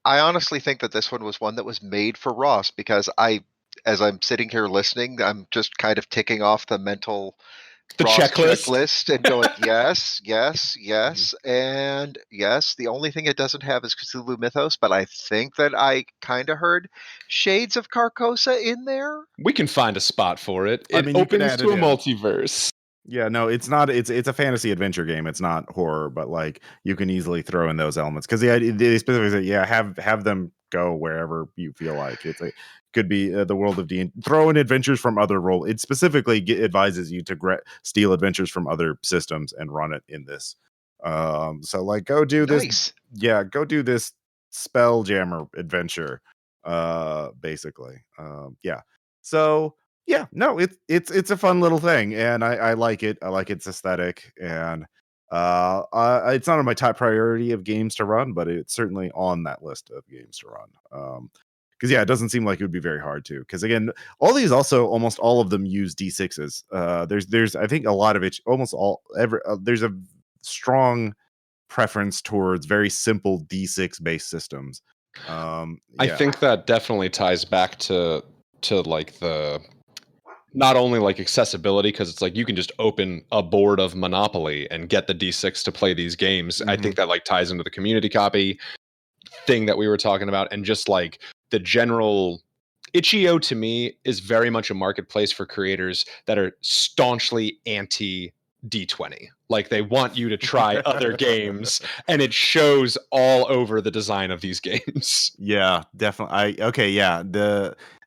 I honestly think that this one was one that was made for Ross, because as I'm sitting here listening, I'm just kind of ticking off the mental Ross checklist and going, yes, yes, yes, and yes. The only thing it doesn't have is Cthulhu Mythos, but I think that I kind of heard shades of Carcosa in there. We can find a spot for it. It opens to a multiverse. Yeah, no, it's not. It's a fantasy adventure game. It's not horror, but like you can easily throw in those elements because they specifically say, have them go wherever you feel like. Could be the world of D&D. Throw in adventures from other role. It specifically advises you to steal adventures from other systems and run it in this. So like go do this. Yeah, go do this Spelljammer adventure. Basically. Yeah. So. Yeah, no, it's a fun little thing, and I like it. I like its aesthetic, and it's not on my top priority of games to run, but it's certainly on that list of games to run. Because it doesn't seem like it would be very hard to. Because again, all these almost all of them use D6s. There's I think a lot of it, there's a strong preference towards very simple D6 based systems. I think that definitely ties back to like the. Not only like accessibility, because it's like you can just open a board of Monopoly and get the D6 to play these games. I think that like ties into the community copy thing that we were talking about, and just like the general itch.io to me is very much a marketplace for creators that are staunchly anti D20. Like they want you to try other games, and it shows all over the design of these games. Yeah, definitely.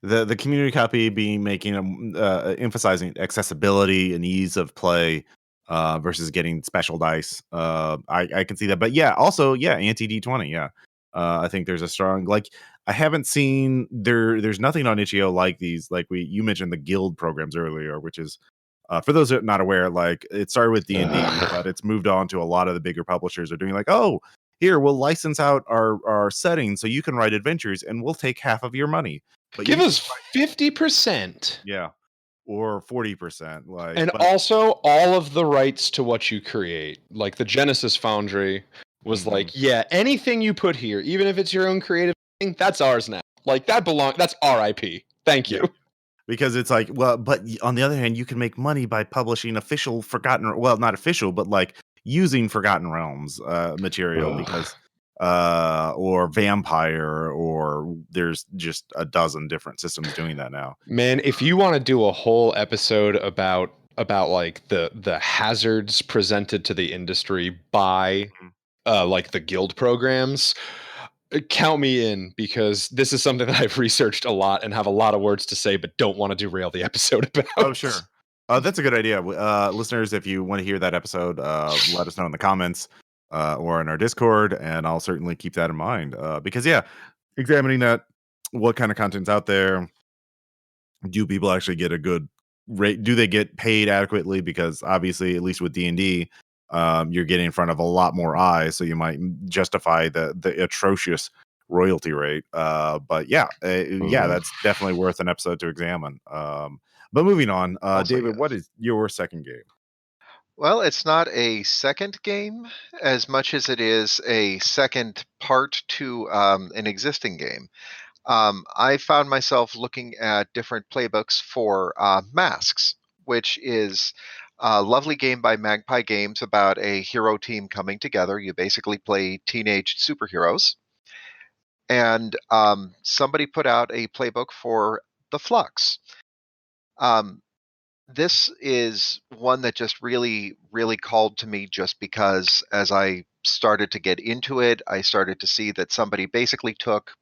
The community copy making emphasizing accessibility and ease of play versus getting special dice. I can see that, but also anti D20. Yeah, I think there's a strong I haven't seen there's nothing on itch.io like these. Like you mentioned the guild programs earlier, which is. For those that are not aware, like it started with D&D, but it's moved on to a lot of the bigger publishers are doing like, oh, here we'll license out our settings so you can write adventures and we'll take half of your money. But give us 50%. Yeah, or 40%. Like, And but also all of the rights to what you create. Like the Genesis Foundry was mhm. like, yeah, anything you put here, even if it's your own creative thing, that's ours now. Like that's our IP. Thank you. Yeah. Because it's like, well, but on the other hand, you can make money by publishing official not official, but like using Forgotten Realms material Ugh. because or Vampire, or there's just a dozen different systems doing that now. Man, if you want to do a whole episode about like the hazards presented to the industry by Mhm. like the guild programs, count me in, because this is something that I've researched a lot and have a lot of words to say, but don't want to derail the episode Oh, about. sure. That's a good idea. Listeners, if you want to hear that episode, let us know in the comments or in our Discord, and I'll certainly keep that in mind. Because, yeah, examining that, what kind of content's out there, do people actually get a good rate? Do they get paid adequately? Because obviously, at least with D&D, you're getting in front of a lot more eyes, so you might justify the atrocious royalty rate. But yeah, Ugh. that's definitely worth an episode to examine. But moving on, Also, David, what yes. is your second game? Well, it's not a second game as much as it is a second part to an existing game. I found myself looking at different playbooks for Masks, which is a lovely game by Magpie Games about a hero team coming together. You basically play teenage superheroes. And somebody put out a playbook for the Flux. Um, this is one that just really, really called to me, just because as I started to get into it, I started to see that somebody basically took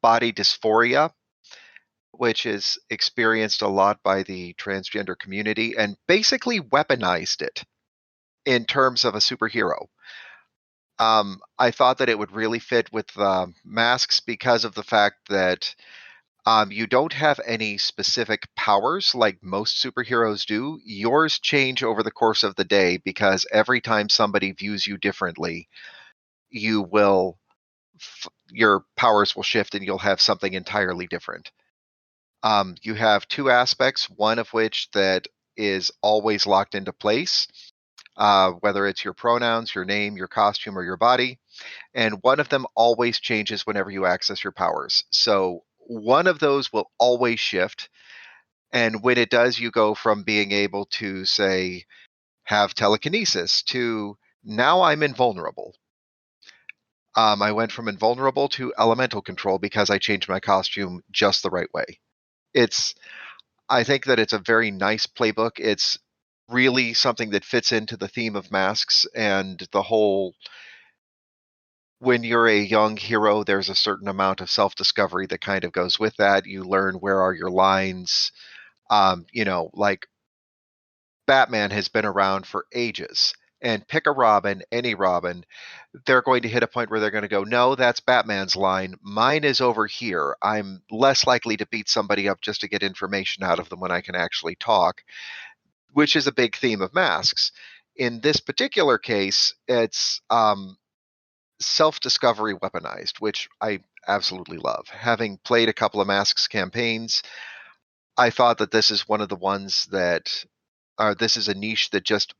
body dysphoria, which is experienced a lot by the transgender community, and basically weaponized it in terms of a superhero. I thought that it would really fit with Masks because of the fact that you don't have any specific powers like most superheroes do. Yours change over the course of the day because every time somebody views you differently, you will your powers will shift and you'll have something entirely different. You have two aspects, one of which that is always locked into place, whether it's your pronouns, your name, your costume, or your body, and one of them always changes whenever you access your powers. So one of those will always shift, and when it does, you go from being able to, say, have telekinesis to now I'm invulnerable. I went from invulnerable to elemental control because I changed my costume just the right way. It's I think that it's a very nice playbook. It's really something that fits into the theme of Masks and the whole, when you're a young hero, there's a certain amount of self-discovery that kind of goes with that. You learn where are your lines. Like Batman has been around for ages. And pick a Robin, any Robin, they're going to hit a point where they're going to go, no, that's Batman's line. Mine is over here. I'm less likely to beat somebody up just to get information out of them when I can actually talk, which is a big theme of Masks. In this particular case, it's self-discovery weaponized, which I absolutely love. Having played a couple of Masks campaigns, I thought that this is one of the ones that this is a niche that just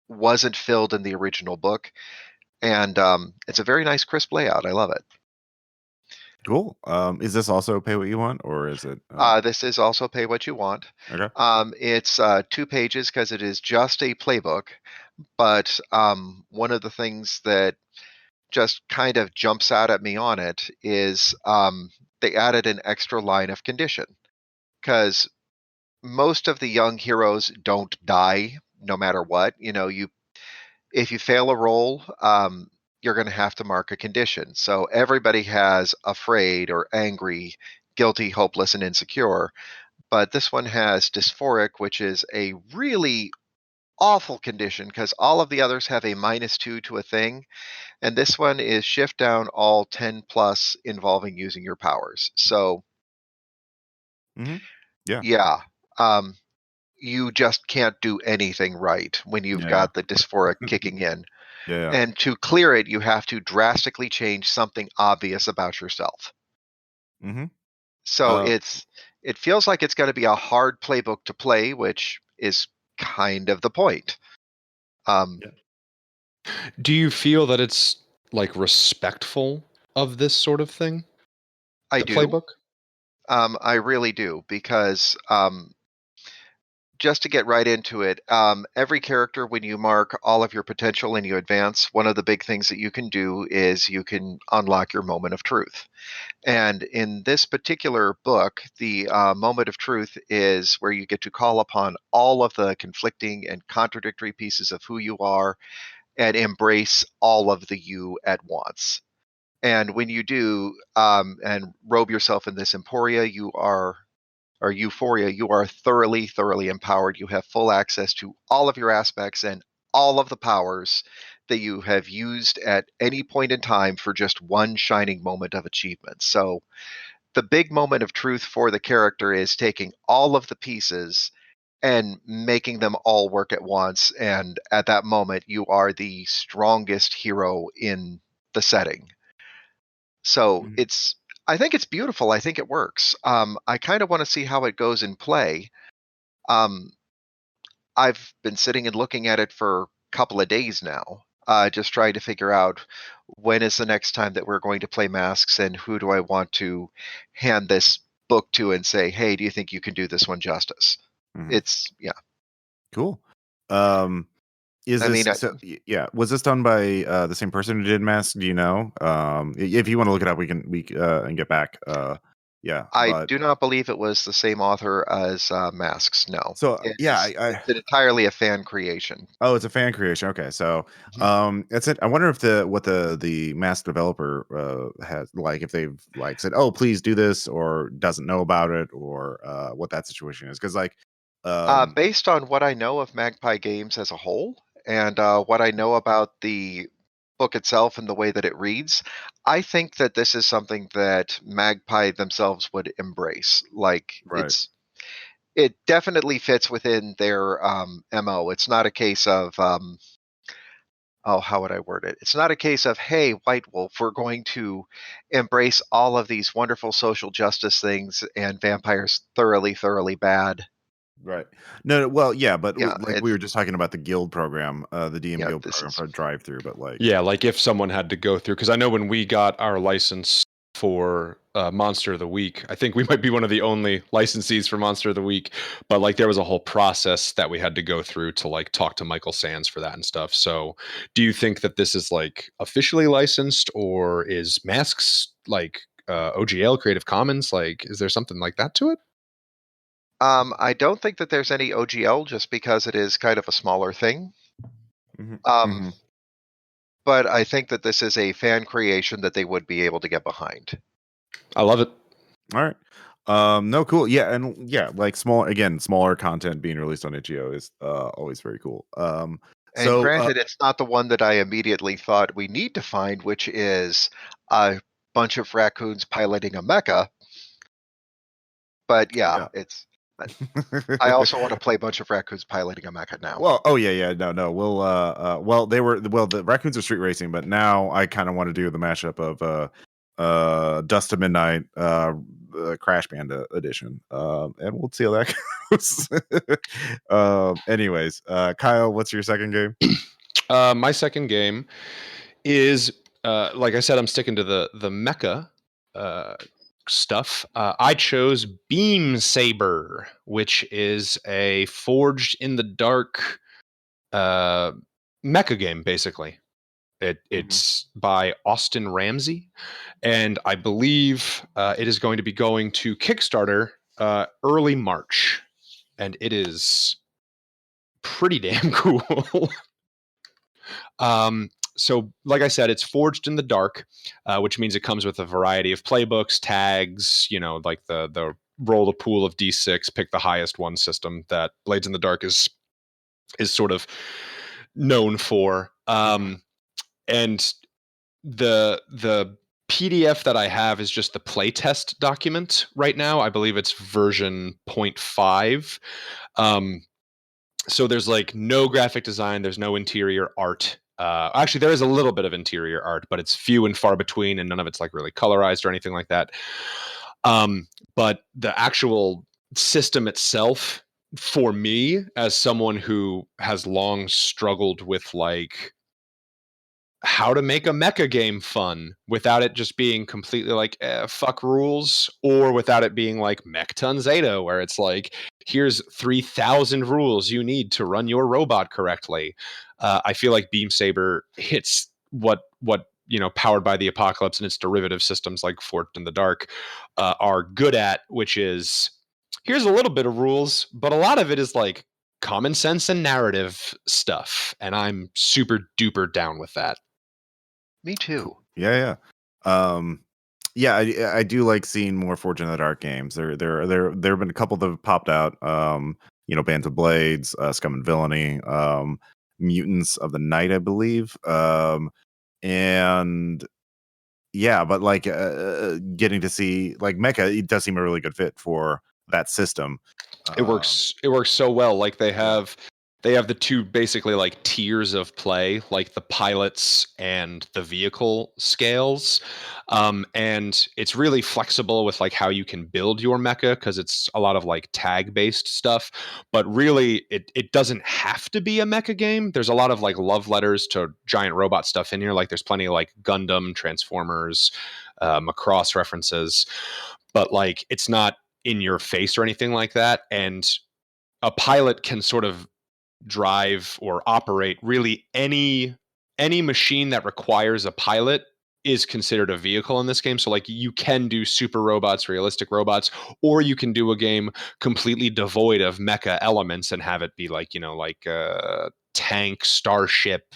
wasn't filled in the original book, and it's a very nice, crisp layout. I love it. Cool. Is this also pay what you want, or is it This is also pay what you want. okay? It's 2 pages because it is just a playbook, but one of the things that just kind of jumps out at me on it is they added an extra line of condition, because most of the young heroes don't die no matter what. If you fail a roll, you're going to have to mark a condition. So everybody has afraid or angry, guilty, hopeless, and insecure. But this one has dysphoric, which is a really awful condition because all of the others have a -2 to a thing. And this one is shift down all 10 plus involving using your powers. So, Hmm. Yeah, yeah, um, you just can't do anything right when you've yeah, got the dysphoric kicking in. yeah. And to clear it, you have to drastically change something obvious about yourself. Hmm. So Uh, it's it feels like it's going to be a hard playbook to play, which is kind of the point. Yeah. Do you feel that it's like respectful of this sort of thing? I The do. playbook? I really do, because just to get right into it, every character, when you mark all of your potential and you advance, one of the big things that you can do is you can unlock your moment of truth. And in this particular book, the moment of truth is where you get to call upon all of the conflicting and contradictory pieces of who you are and embrace all of the you at once. And when you do, and robe yourself in this emporia, you are, or euphoria, you are thoroughly, thoroughly empowered. You have full access to all of your aspects and all of the powers that you have used at any point in time for just one shining moment of achievement. So the big moment of truth for the character is taking all of the pieces and making them all work at once. And at that moment, you are the strongest hero in the setting. So Mhm. I think it's beautiful. I think it works. I kind of want to see how it goes in play. Um, I've been sitting and looking at it for a couple of days now, just trying to figure out when is the next time that we're going to play Masks, and who do I want to hand this book to and say, hey, do you think you can do this one justice? Mhm. Yeah. Cool. Um, is I this mean, so? Yeah, was this done by the same person who did Mask? Do you know? If you want to look it up, we and get back. Yeah, I but do not believe it was the same author as Masks. No, so yeah, it's entirely a fan creation. oh, it's a fan creation. Okay, so Mhm. that's it. I wonder if the Mask developer has, like, if they've like said, oh, please do this, or doesn't know about it, or what that situation is, because like Based on what I know of Magpie Games as a whole, and what I know about the book itself and the way that it reads, I think that this is something that Magpie themselves would embrace. Like, right, it definitely fits within their MO. It's not a case of oh, how would I word it? It's not a case of, hey, White Wolf, we're going to embrace all of these wonderful social justice things and vampires thoroughly, thoroughly bad. right. No, well, yeah, but Yeah, like we were just talking about the guild program, the DM yeah, guild this program is for drive through, but like Yeah, like if someone had to go through, because I know when we got our license for Monster of the Week, I think we might be one of the only licensees for Monster of the Week, but like there was a whole process that we had to go through to like talk to Michael Sands for that and stuff. So do you think that this is like officially licensed, or is Masks like OGL Creative Commons? Like, is there something like that to it? I don't think that there's any OGL just because it is kind of a smaller thing. mhm, Um, mhm. but I think that this is a fan creation that they would be able to get behind. I love it. All right. No, cool. Yeah, and yeah, like smaller content being released on itch.io is always very cool. And So granted, it's not the one that I immediately thought we need to find, which is a bunch of raccoons piloting a mecha. But yeah, yeah. it's. I also want to play a bunch of raccoons piloting a mecha now. Well, oh yeah, yeah, no, no. Well, the raccoons are street racing, but now I kind of want to do the mashup of Dust to Midnight, Crash Panda edition, and we'll see how that goes. Anyways, Kyle, what's your second game? My second game is like I said, I'm sticking to the mecha uh, stuff. I chose Beam Saber, which is a forged in the dark uh, mecha game, basically. Hmm. It's by Austin Ramsey, and I believe it is going to be going to Kickstarter early March, and it is pretty damn cool. So, like I said, it's forged in the dark, which means it comes with a variety of playbooks, tags, like the roll a pool of d6, pick the highest one system that Blades in the Dark is sort of known for. And the PDF that I have is just the playtest document right now. I believe it's version 0.5. So there's like no graphic design, there's no interior art. Actually, there is a little bit of interior art, but it's few and far between, and none of it's like really colorized or anything like that. But the actual system itself, for me, as someone who has long struggled with like how to make a mecha game fun without it just being completely like fuck rules, or without it being like Mechton Zeta, where it's like here's 3,000 rules you need to run your robot correctly. I feel like Beam Saber hits what Powered by the Apocalypse and its derivative systems like Forged in the Dark are good at, which is here's a little bit of rules, but a lot of it is like common sense and narrative stuff, and I'm super duper down with that. Me too. Cool. Yeah, yeah. Yeah, I do like seeing more Fortune in the Dark games. There have been a couple that have popped out. Bands of Blades, Scum and Villainy, Mutants of the Night, I believe. And yeah, but like getting to see like Mecha, it does seem a really good fit for that system. It works so well. Like they have the two basically like tiers of play, like the pilots and the vehicle scales. And it's really flexible with like how you can build your mecha, because it's a lot of like tag based stuff. But really it doesn't have to be a mecha game. There's a lot of like love letters to giant robot stuff in here. Like there's plenty of like Gundam, Transformers, Macross references. But like it's not in your face or anything like that. And a pilot can sort of drive or operate really any machine that requires a pilot is considered a vehicle in this game. So like you can do super robots, realistic robots, or you can do a game completely devoid of mecha elements and have it be like, like a tank, starship,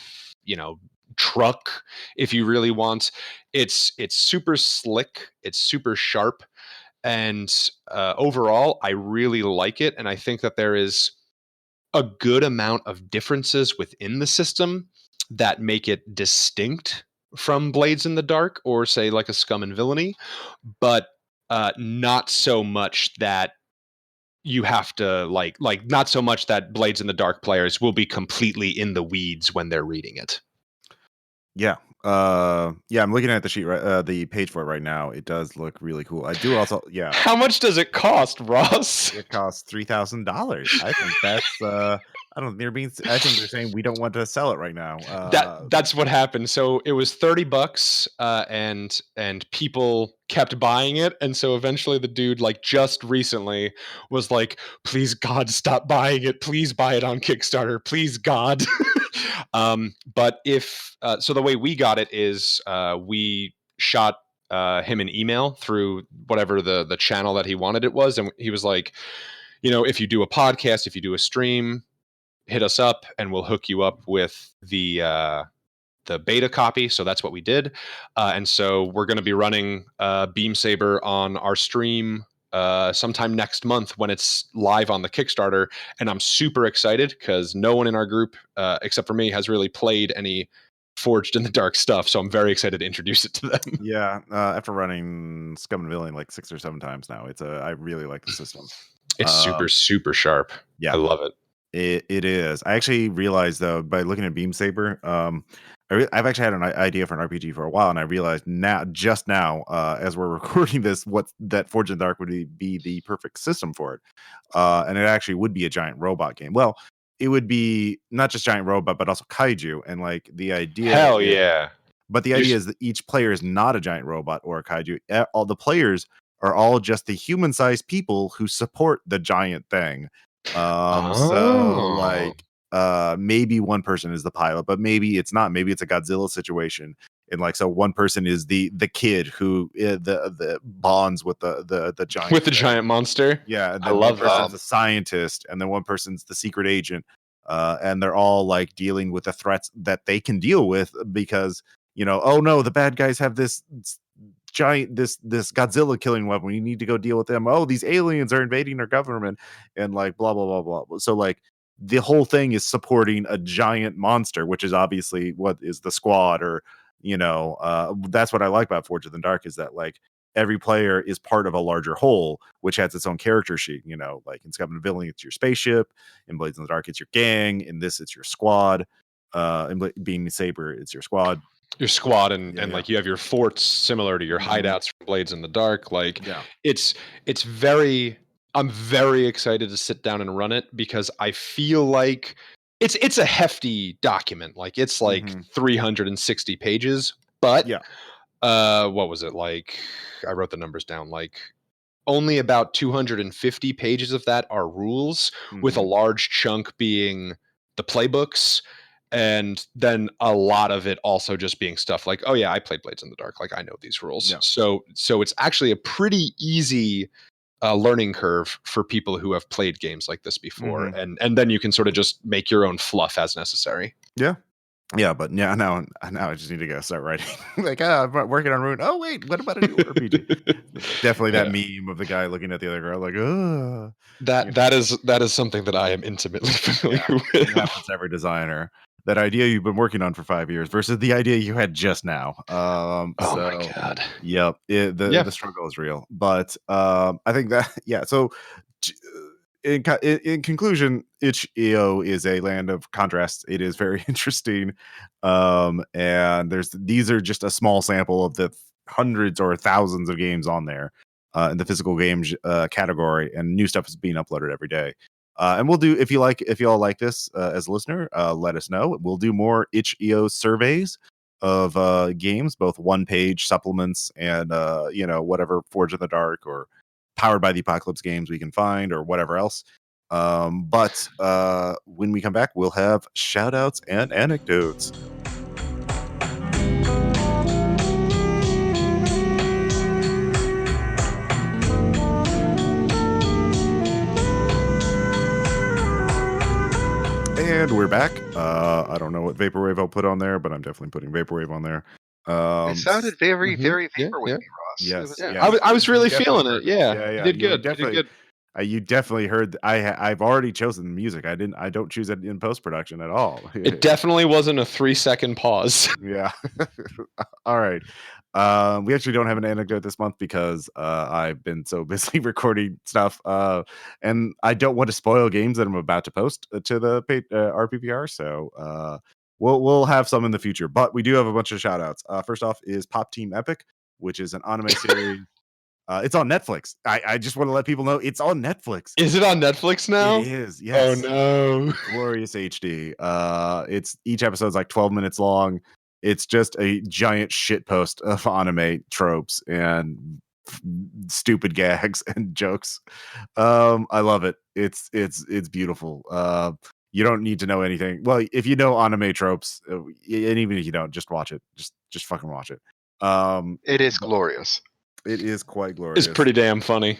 truck if you really want. It's super slick, it's super sharp, and overall, I really like it. And I think that there is a good amount of differences within the system that make it distinct from Blades in the Dark, or say like a Scum and Villainy, but not so much that you have to like not so much that Blades in the Dark players will be completely in the weeds when they're reading it. Yeah. Yeah, I'm looking at the sheet, the page for it right now. It does look really cool. I do also, yeah. How much does it cost, Ross? It costs $3,000. I think that's I don't I think they're saying we don't want to sell it right now. That's what happened. So it was $30, and people kept buying it, and so eventually the dude, like just recently, was like, "Please God, stop buying it! Please buy it on Kickstarter! Please God!" But so the way we got it is we shot him an email through whatever the channel that he wanted it was, and he was like, if you do a podcast, if you do a stream, hit us up and we'll hook you up with the beta copy. So that's what we did. And so we're going to be running Beam Saber on our stream sometime next month when it's live on the Kickstarter. And I'm super excited because no one in our group, except for me, has really played any Forged in the Dark stuff. So I'm very excited to introduce it to them. Yeah, after running Scum and Villainy like 6 or 7 times now, I really like the system. It's super, super sharp. Yeah. I love it. It is. I actually realized though, by looking at Beam Saber, I've actually had an idea for an RPG for a while, and I realized just now, as we're recording this, that Forged in the Dark would be the perfect system for it. And it actually would be a giant robot game. Well, it would be not just giant robot, but also kaiju. And like the idea, Hell yeah. But the idea is that each player is not a giant robot or a kaiju. All the players are all just the human-sized people who support the giant thing. So like maybe one person is the pilot, but maybe it's not. Maybe it's a Godzilla situation, and like so one person is the kid who the bonds with the giant giant monster. Yeah, and I then love one person's a scientist, and then one person's the secret agent, and they're all like dealing with the threats that they can deal with because oh no, the bad guys have this giant this Godzilla killing weapon. We need to go deal with them. Oh, these aliens are invading our government, and like blah blah blah blah. So like the whole thing is supporting a giant monster, which is obviously what is the squad, or that's what I like about Forged in the Dark, is that like every player is part of a larger whole, which has its own character sheet. Like in Scum and Villainy, it's your spaceship. In Blades in the Dark, it's your gang. In this, it's your squad. In Beam Saber, it's your squad. your squad and Yeah. like you have your forts similar to your hideouts from Blades in the Dark. Like it's very, I'm very excited to sit down and run it because I feel like it's a hefty document. Like it's like 360 pages, but what was it like? I wrote the numbers down. Like only about 250 pages of that are rules, with a large chunk being the playbooks, and then a lot of it also just being stuff like, oh yeah, I played Blades in the Dark, like I know these rules. So it's actually a pretty easy learning curve for people who have played games like this before, and then you can sort of just make your own fluff as necessary. Yeah, but now I just need to go start writing. Like, I'm working on Ruin. Oh wait, what about a new RPG? Definitely that meme of the guy looking at the other girl, like, ugh. That is something that I am intimately familiar with. It happens to every designer. That idea you've been working on for 5 years versus the idea you had just now. Oh my god. Yep, the struggle is real. But I think that So in conclusion, itch.io is a land of contrasts. It is very interesting, and these are just a small sample of the hundreds or thousands of games on there in the physical games category, and new stuff is being uploaded every day. And we'll do, if you all like this as a listener, let us know. We'll do more itch.io surveys of games, both one-page supplements and whatever Forge in the Dark or Powered by the Apocalypse games we can find, or whatever else. But when we come back, we'll have shout outs and anecdotes. And we're back. I don't know what Vaporwave I'll put on there, but I'm definitely putting Vaporwave on there. It sounded very vaporwavy, Ross. Yes, I was really feeling it. Yeah, you did good. Definitely, you did good. You definitely heard. I've already chosen the music. I don't choose it in post production at all. It definitely wasn't a 3-second pause. Yeah. All right. We actually don't have an anecdote this month because I've been so busy recording stuff, and I don't want to spoil games that I'm about to post to the RPPR. So we'll have some in the future, but we do have a bunch of shout outs. First off is Pop Team Epic, which is an anime series. It's on Netflix. I just want to let people know it's on Netflix. Is it on Netflix now? It is. Yes. Oh no. Glorious HD. It's each episode's like 12 minutes long. It's just a giant shitpost of anime tropes and stupid gags and jokes. I love it. It's beautiful. You don't need to know anything. Well, if you know anime tropes, and even if you don't, just watch it. Just fucking watch it. It is glorious. It is quite glorious. It's pretty damn funny.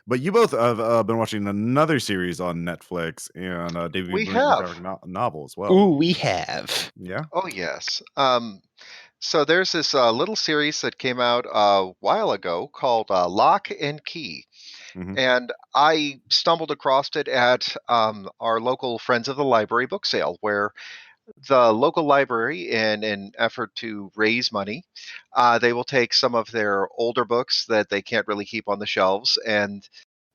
But you both have been watching another series on Netflix, and David We Green's have. novel as well. Ooh, we have. Yeah. Oh yes. So there's this little series that came out a while ago called Lock and Key. And I stumbled across it at our local Friends of the Library book sale, where the local library, in an effort to raise money, they will take some of their older books that they can't really keep on the shelves, and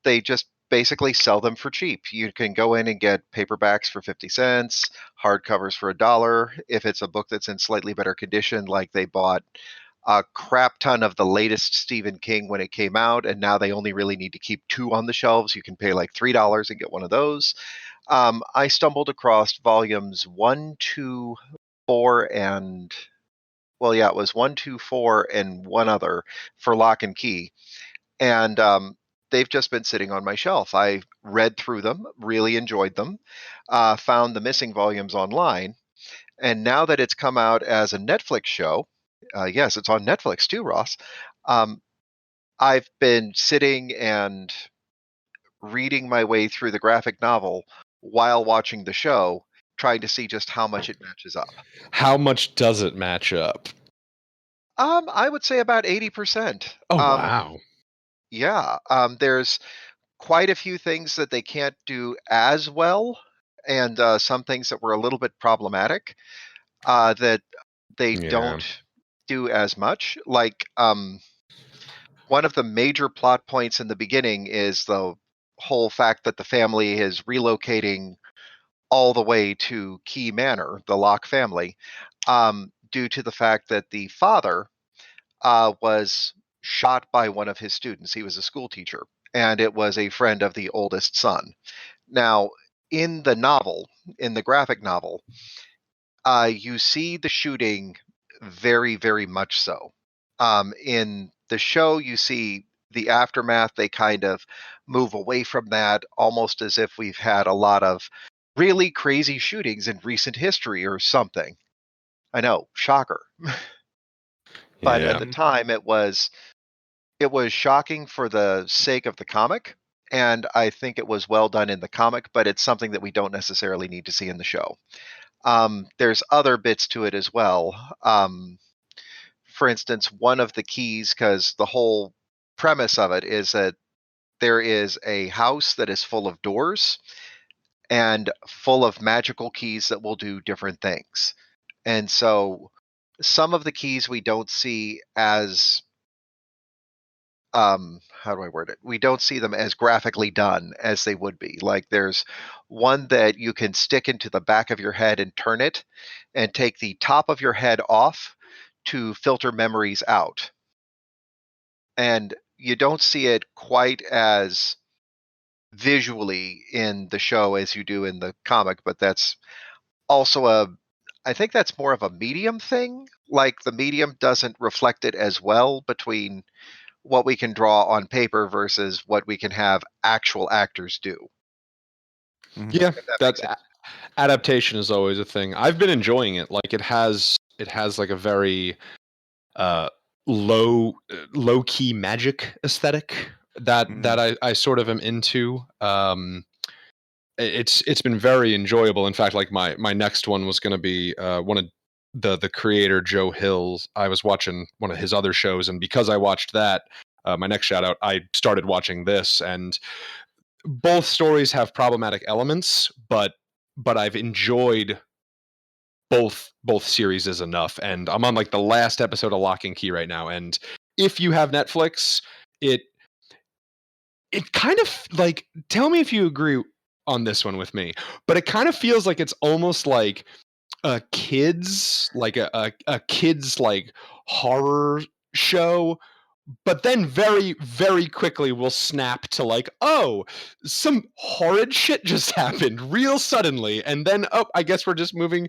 they just basically sell them for cheap. You can go in and get paperbacks for 50 cents, hardcovers for $1. If it's a book that's in slightly better condition, like they bought a crap ton of the latest Stephen King when it came out, and now they only really need to keep 2 on the shelves, you can pay like $3 and get one of those. I stumbled across volumes 1, 2, 4, and it was 1, 2, 4, and one other for Lock and Key, and they've just been sitting on my shelf. I read through them, really enjoyed them, found the missing volumes online, and now that it's come out as a Netflix show, yes, it's on Netflix too, Ross. I've been sitting and reading my way through the graphic novel while watching the show, trying to see just how much it matches up. How much does it match up? I would say about 80%. Oh wow. Yeah. There's quite a few things that they can't do as well, and some things that were a little bit problematic that they don't do as much. Like one of the major plot points in the beginning is the whole fact that the family is relocating all the way to Key Manor, the Locke family, due to the fact that the father was shot by one of his students. He was a school teacher, and it was a friend of the oldest son. Now, in the novel, in the graphic novel, you see the shooting very, very much so. In the show, you see the aftermath. They kind of move away from that, almost as if we've had a lot of really crazy shootings in recent history or something. I know, shocker. But at Yeah. the time, it was shocking for the sake of the comic, and I think it was well done in the comic, but it's something that we don't necessarily need to see in the show. There's other bits to it as well. For instance, one of the keys, because the whole premise of it is that there is a house that is full of doors and full of magical keys that will do different things. And so some of the keys we don't see as how do I word it? We don't see them as graphically done as they would be. Like there's one that you can stick into the back of your head and turn it and take the top of your head off to filter memories out. And you don't see it quite as visually in the show as you do in the comic, but that's also I think that's more of a medium thing. Like the medium doesn't reflect it as well between what we can draw on paper versus what we can have actual actors do. Yeah, If that that makes sense. adaptation is always a thing. I've been enjoying it. Like it has like a very uh low key magic aesthetic that I sort of am into. It's been very enjoyable. In fact, like my next one was going to be one of the creator Joe Hill's. I was watching one of his other shows, and because I watched that, my next shout out, I started watching this, and both stories have problematic elements, but I've enjoyed both series is enough. And I'm on like the last episode of Lock and Key right now, and if you have Netflix, it kind of like, tell me if you agree on this one with me, but it kind of feels like it's almost like a kids like a kids like horror show, but then very very quickly we'll snap to like, oh, some horrid shit just happened real suddenly, and then, oh, I guess we're just moving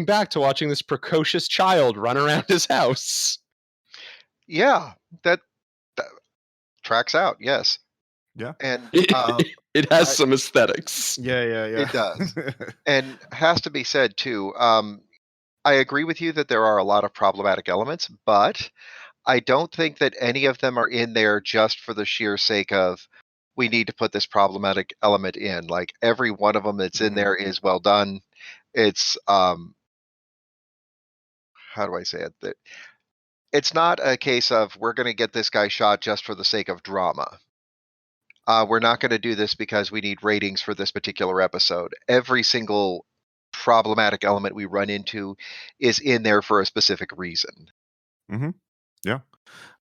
back to watching this precocious child run around his house. Yeah, that tracks out. Yes, Yeah. and It has I, some aesthetics. Yeah. it does, and has to be said too. I agree with you that there are a lot of problematic elements, but I don't think that any of them are in there just for the sheer sake of we need to put this problematic element in. Like every one of them that's in there is well done. It's how do I say it? That it's not a case of we're going to get this guy shot just for the sake of drama. We're not going to do this because we need ratings for this particular episode. Every single problematic element we run into is in there for a specific reason. Yeah.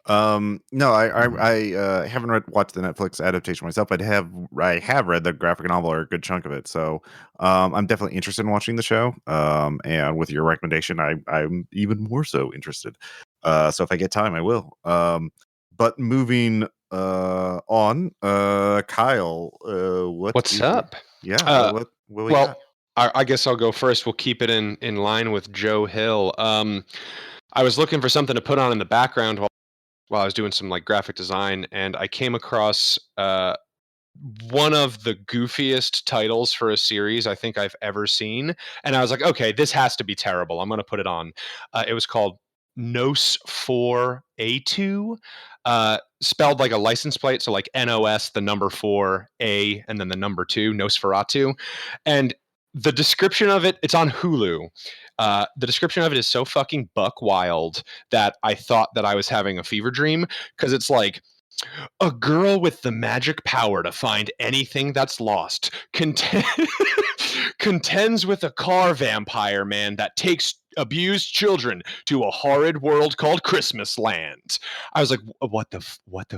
No, I haven't watched the Netflix adaptation myself, but I have read the graphic novel or a good chunk of it. So I'm definitely interested in watching the show. And with your recommendation, I'm even more so interested. So if I get time, I will. But moving on, Kyle, What's up? what we Well, got? I guess I'll go first. We'll keep it in line with Joe Hill. I was looking for something to put on in the background while I was doing some like graphic design, and I came across one of the goofiest titles for a series I think I've ever seen, and I was like, okay, this has to be terrible. I'm going to put it on. It was called Nos 4A2, spelled like a license plate, so like NOS, the number 4A, and then the number 2, Nosferatu. And the description of it, it's on Hulu. The description of it is so fucking buck wild that I thought that I was having a fever dream, because it's like, a girl with the magic power to find anything that's lost contends with a car vampire man that takes abused children to a horrid world called Christmas Land. I was like, what the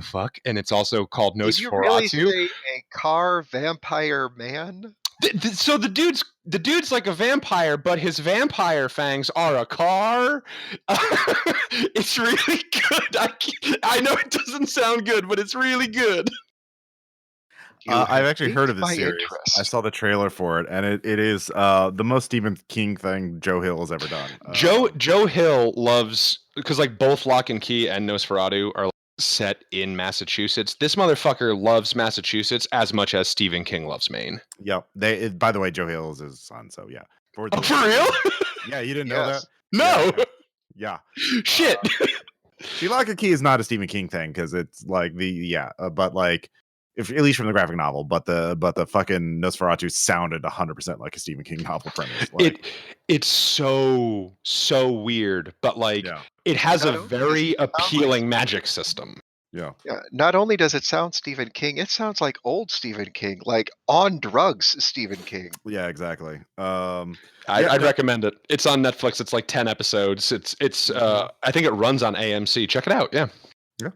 fuck? And it's also called Did you really Nosferatu. say a car vampire man? So the dude's like a vampire, but his vampire fangs are a car. It's really good. I know it doesn't sound good, but it's really good. You I've have actually heard piqued of this my series. I interest. saw the trailer for it, and it is the most Stephen King thing Joe Hill has ever done. Joe Hill loves, because like both Lock and Key and Nosferatu are set in Massachusetts. This motherfucker loves Massachusetts as much as Stephen King loves Maine. Yeah, by the way, Joe Hill is his son, so yeah. For Oh, for real? Yeah, you didn't know that? Yes. No. Yeah. Shit. See, Lock and Key is not a Stephen King thing because it's like but like if at least from the graphic novel, but the fucking Nosferatu sounded 100% like a Stephen King novel premise. Like, It's so weird, but like yeah, it has a Not only does it very sound like appealing magic system. yeah, Yeah, not only does it sound Stephen King, it sounds like old Stephen King, like on drugs Stephen King. yeah, exactly. Yeah, I'd no, recommend it. It's on Netflix. It's like 10 episodes. It's I think it runs on AMC. Check it out. Yeah. yeah.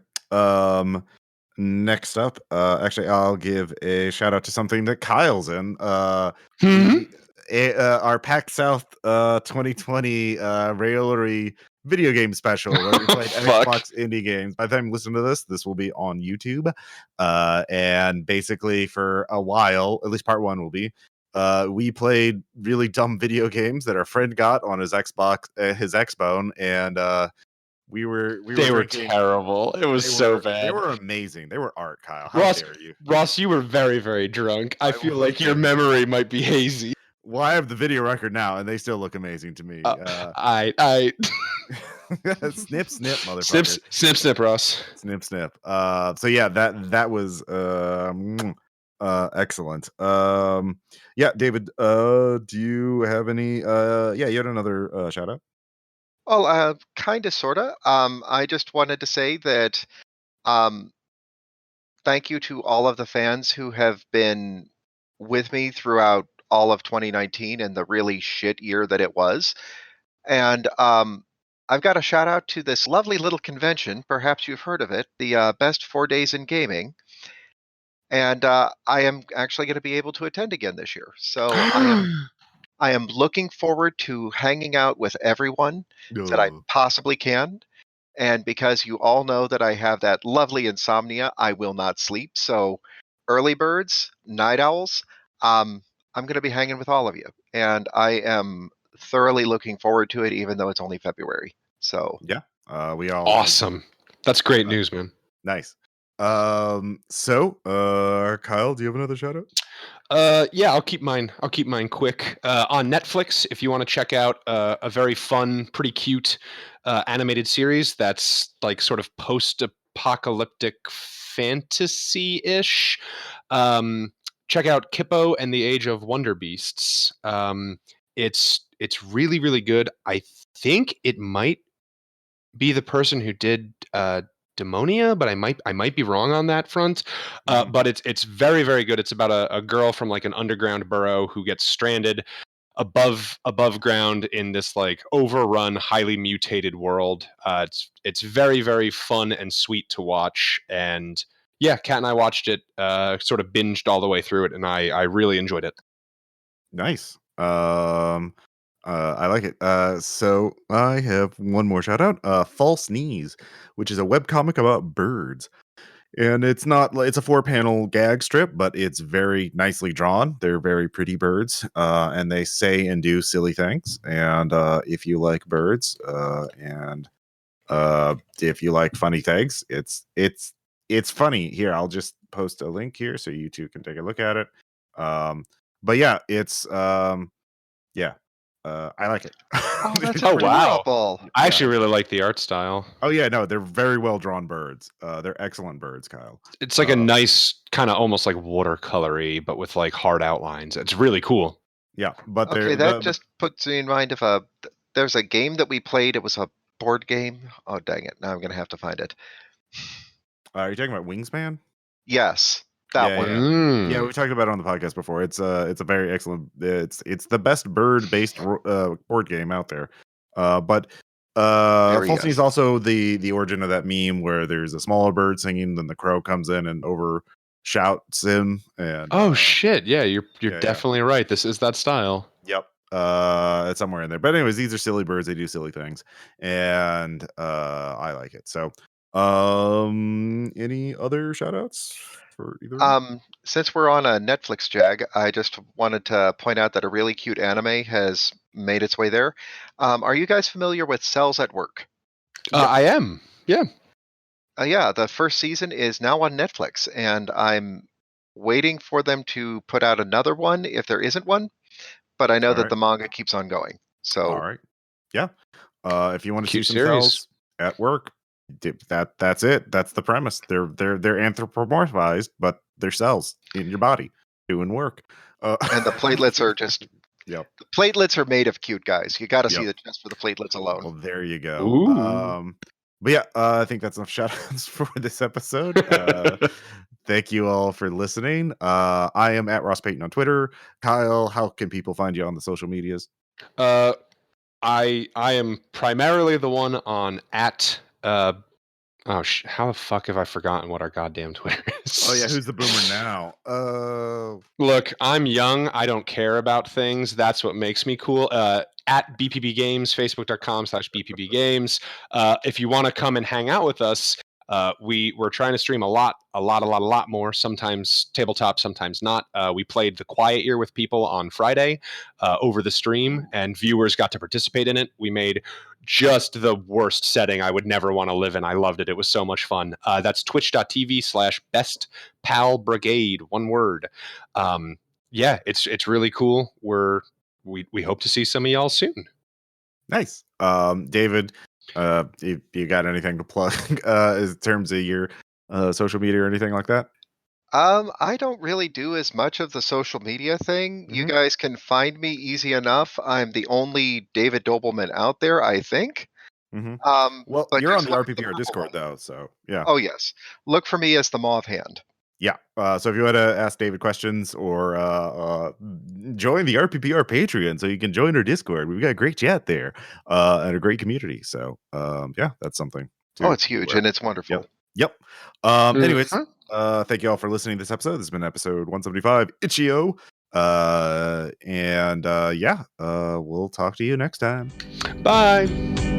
Next up, actually, I'll give a shout out to something that Kyle's in. Mhm. Our PAX South 2020 raillery video game special where we played Fuck. Xbox indie games. By the time you listen to this will be on YouTube. And basically, for a while, at least part one will be. We played really dumb video games that our friend got on his Xbox, his Xbone, and we were They were drinking. terrible. It was so bad. They were amazing. They were art, Kyle. How dare you? Ross, you were very, very drunk. I feel like your memory might be hazy. Well, I have the video record now, and they still look amazing to me. I Snip, snip, motherfucker. snip, Ross. Snip, snip. So yeah, that was excellent. Yeah, David. Do you have any? Yeah, you had another shout out. Well, kind of, sort of. I just wanted to say that um, thank you to all of the fans who have been with me throughout all of 2019 and the really shit year that it was. And I've got a shout out to this lovely little convention. Perhaps you've heard of it, the Best 4 Days in Gaming. And I am actually going to be able to attend again this year. So I am looking forward to hanging out with everyone that I possibly can. And because you all know that I have that lovely insomnia, I will not sleep. So, early birds, night owls, I'm going to be hanging with all of you. And I am thoroughly looking forward to it, even though it's only February. So, yeah, we all awesome. That's great news, man. Nice. So, Kyle, do you have another shout out? Yeah, I'll keep mine quick. On Netflix, if you want to check out a very fun, pretty cute animated series that's like sort of post-apocalyptic fantasy-ish, check out Kippo and the Age of Wonder Beasts. It's really, really good. I think it might be the person who did Demonia, but I might be wrong on that front. But it's very, very good. It's about a girl from like an underground burrow who gets stranded above ground in this like overrun, highly mutated world. It's very, very fun and sweet to watch. And yeah, Kat and I watched it, sort of binged all the way through it, and I really enjoyed it. Nice. I like it. So I have one more shout out. False Knees, which is a webcomic about birds. And it's not it's a 4-panel gag strip, but it's very nicely drawn. They're very pretty birds. And they say and do silly things. And if you like birds, and if you like funny things, it's funny. Here, I'll just post a link here so you two can take a look at it. But yeah, it's yeah. I like it. oh, that's Oh, wow. adorable. I actually really like the art style. Oh yeah, no, they're very well drawn birds. They're excellent birds, Kyle. It's like a nice kind of almost like watercolory, but with like hard outlines. It's really cool. Yeah, but Okay, that just puts me in mind of there's a game that we played. It was a board game. Oh, dang it. Now I'm going to have to find it. Are you talking about Wingspan? Yes, that one. Yeah, we talked about it on the podcast before. It's a very excellent. It's the best bird based board game out there. But Falsey is also the origin of that meme where there's a smaller bird singing, then the crow comes in and shouts him. And Oh shit! Yeah, you're yeah. definitely right. This is that style. Yep. It's somewhere in there. But anyways, these are silly birds. They do silly things, and I like it. So, any other shout outs for either? Since we're on a Netflix jag, I just wanted to point out that a really cute anime has made its way there. Are you guys familiar with Cells at Work? Yep. I am. Yeah. Yeah, the first season is now on Netflix, and I'm waiting for them to put out another one if there isn't one. But I know All that right. the manga keeps on going. So All right. Yeah. If you want to see Cute some series. cells at work, that's it. That's the premise. They're anthropomorphized, but they're cells in your body doing work. and the platelets are just Yep. the platelets are made of cute guys. You got to see Yep. the chest for the platelets alone. Well, there you go. Ooh. But yeah, I think that's enough shout outs for this episode. Thank you all for listening. I am at Ross Payton on Twitter. Kyle, how can people find you on the social medias? I am primarily the one on at how the fuck have I forgotten what our goddamn Twitter is? Oh yeah, who's the boomer now? Look, I'm young. I don't care about things. That's what makes me cool. At BPB Games, Facebook.com/BPB Games. If you want to come and hang out with us, we're trying to stream a lot more. Sometimes tabletop, sometimes not. We played The Quiet Year with people on Friday over the stream, and viewers got to participate in it. We made just the worst setting I would never want to live in. I loved it. It was so much fun. That's twitch.tv/best Pal Brigade, one word. Yeah, it's really cool. We hope to see some of y'all soon. Nice. David, you got anything to plug in terms of your social media or anything like that? I don't really do as much of the social media thing. You guys can find me easy enough. I'm the only David Dobelman out there, I think. Well, But you're on just the look at the RPPR purple Discord one. though, so yeah. Oh yes, look for me as the mauve hand. Yeah. So if you want to ask David questions or join the RPPR Patreon so you can join our Discord, we've got a great chat there and a great community. So yeah, that's something. Oh, it's huge and it's wonderful. Yep. Anyways, thank you all for listening to this episode. This has been episode 175, Itch.io. And yeah, we'll talk to you next time. Bye.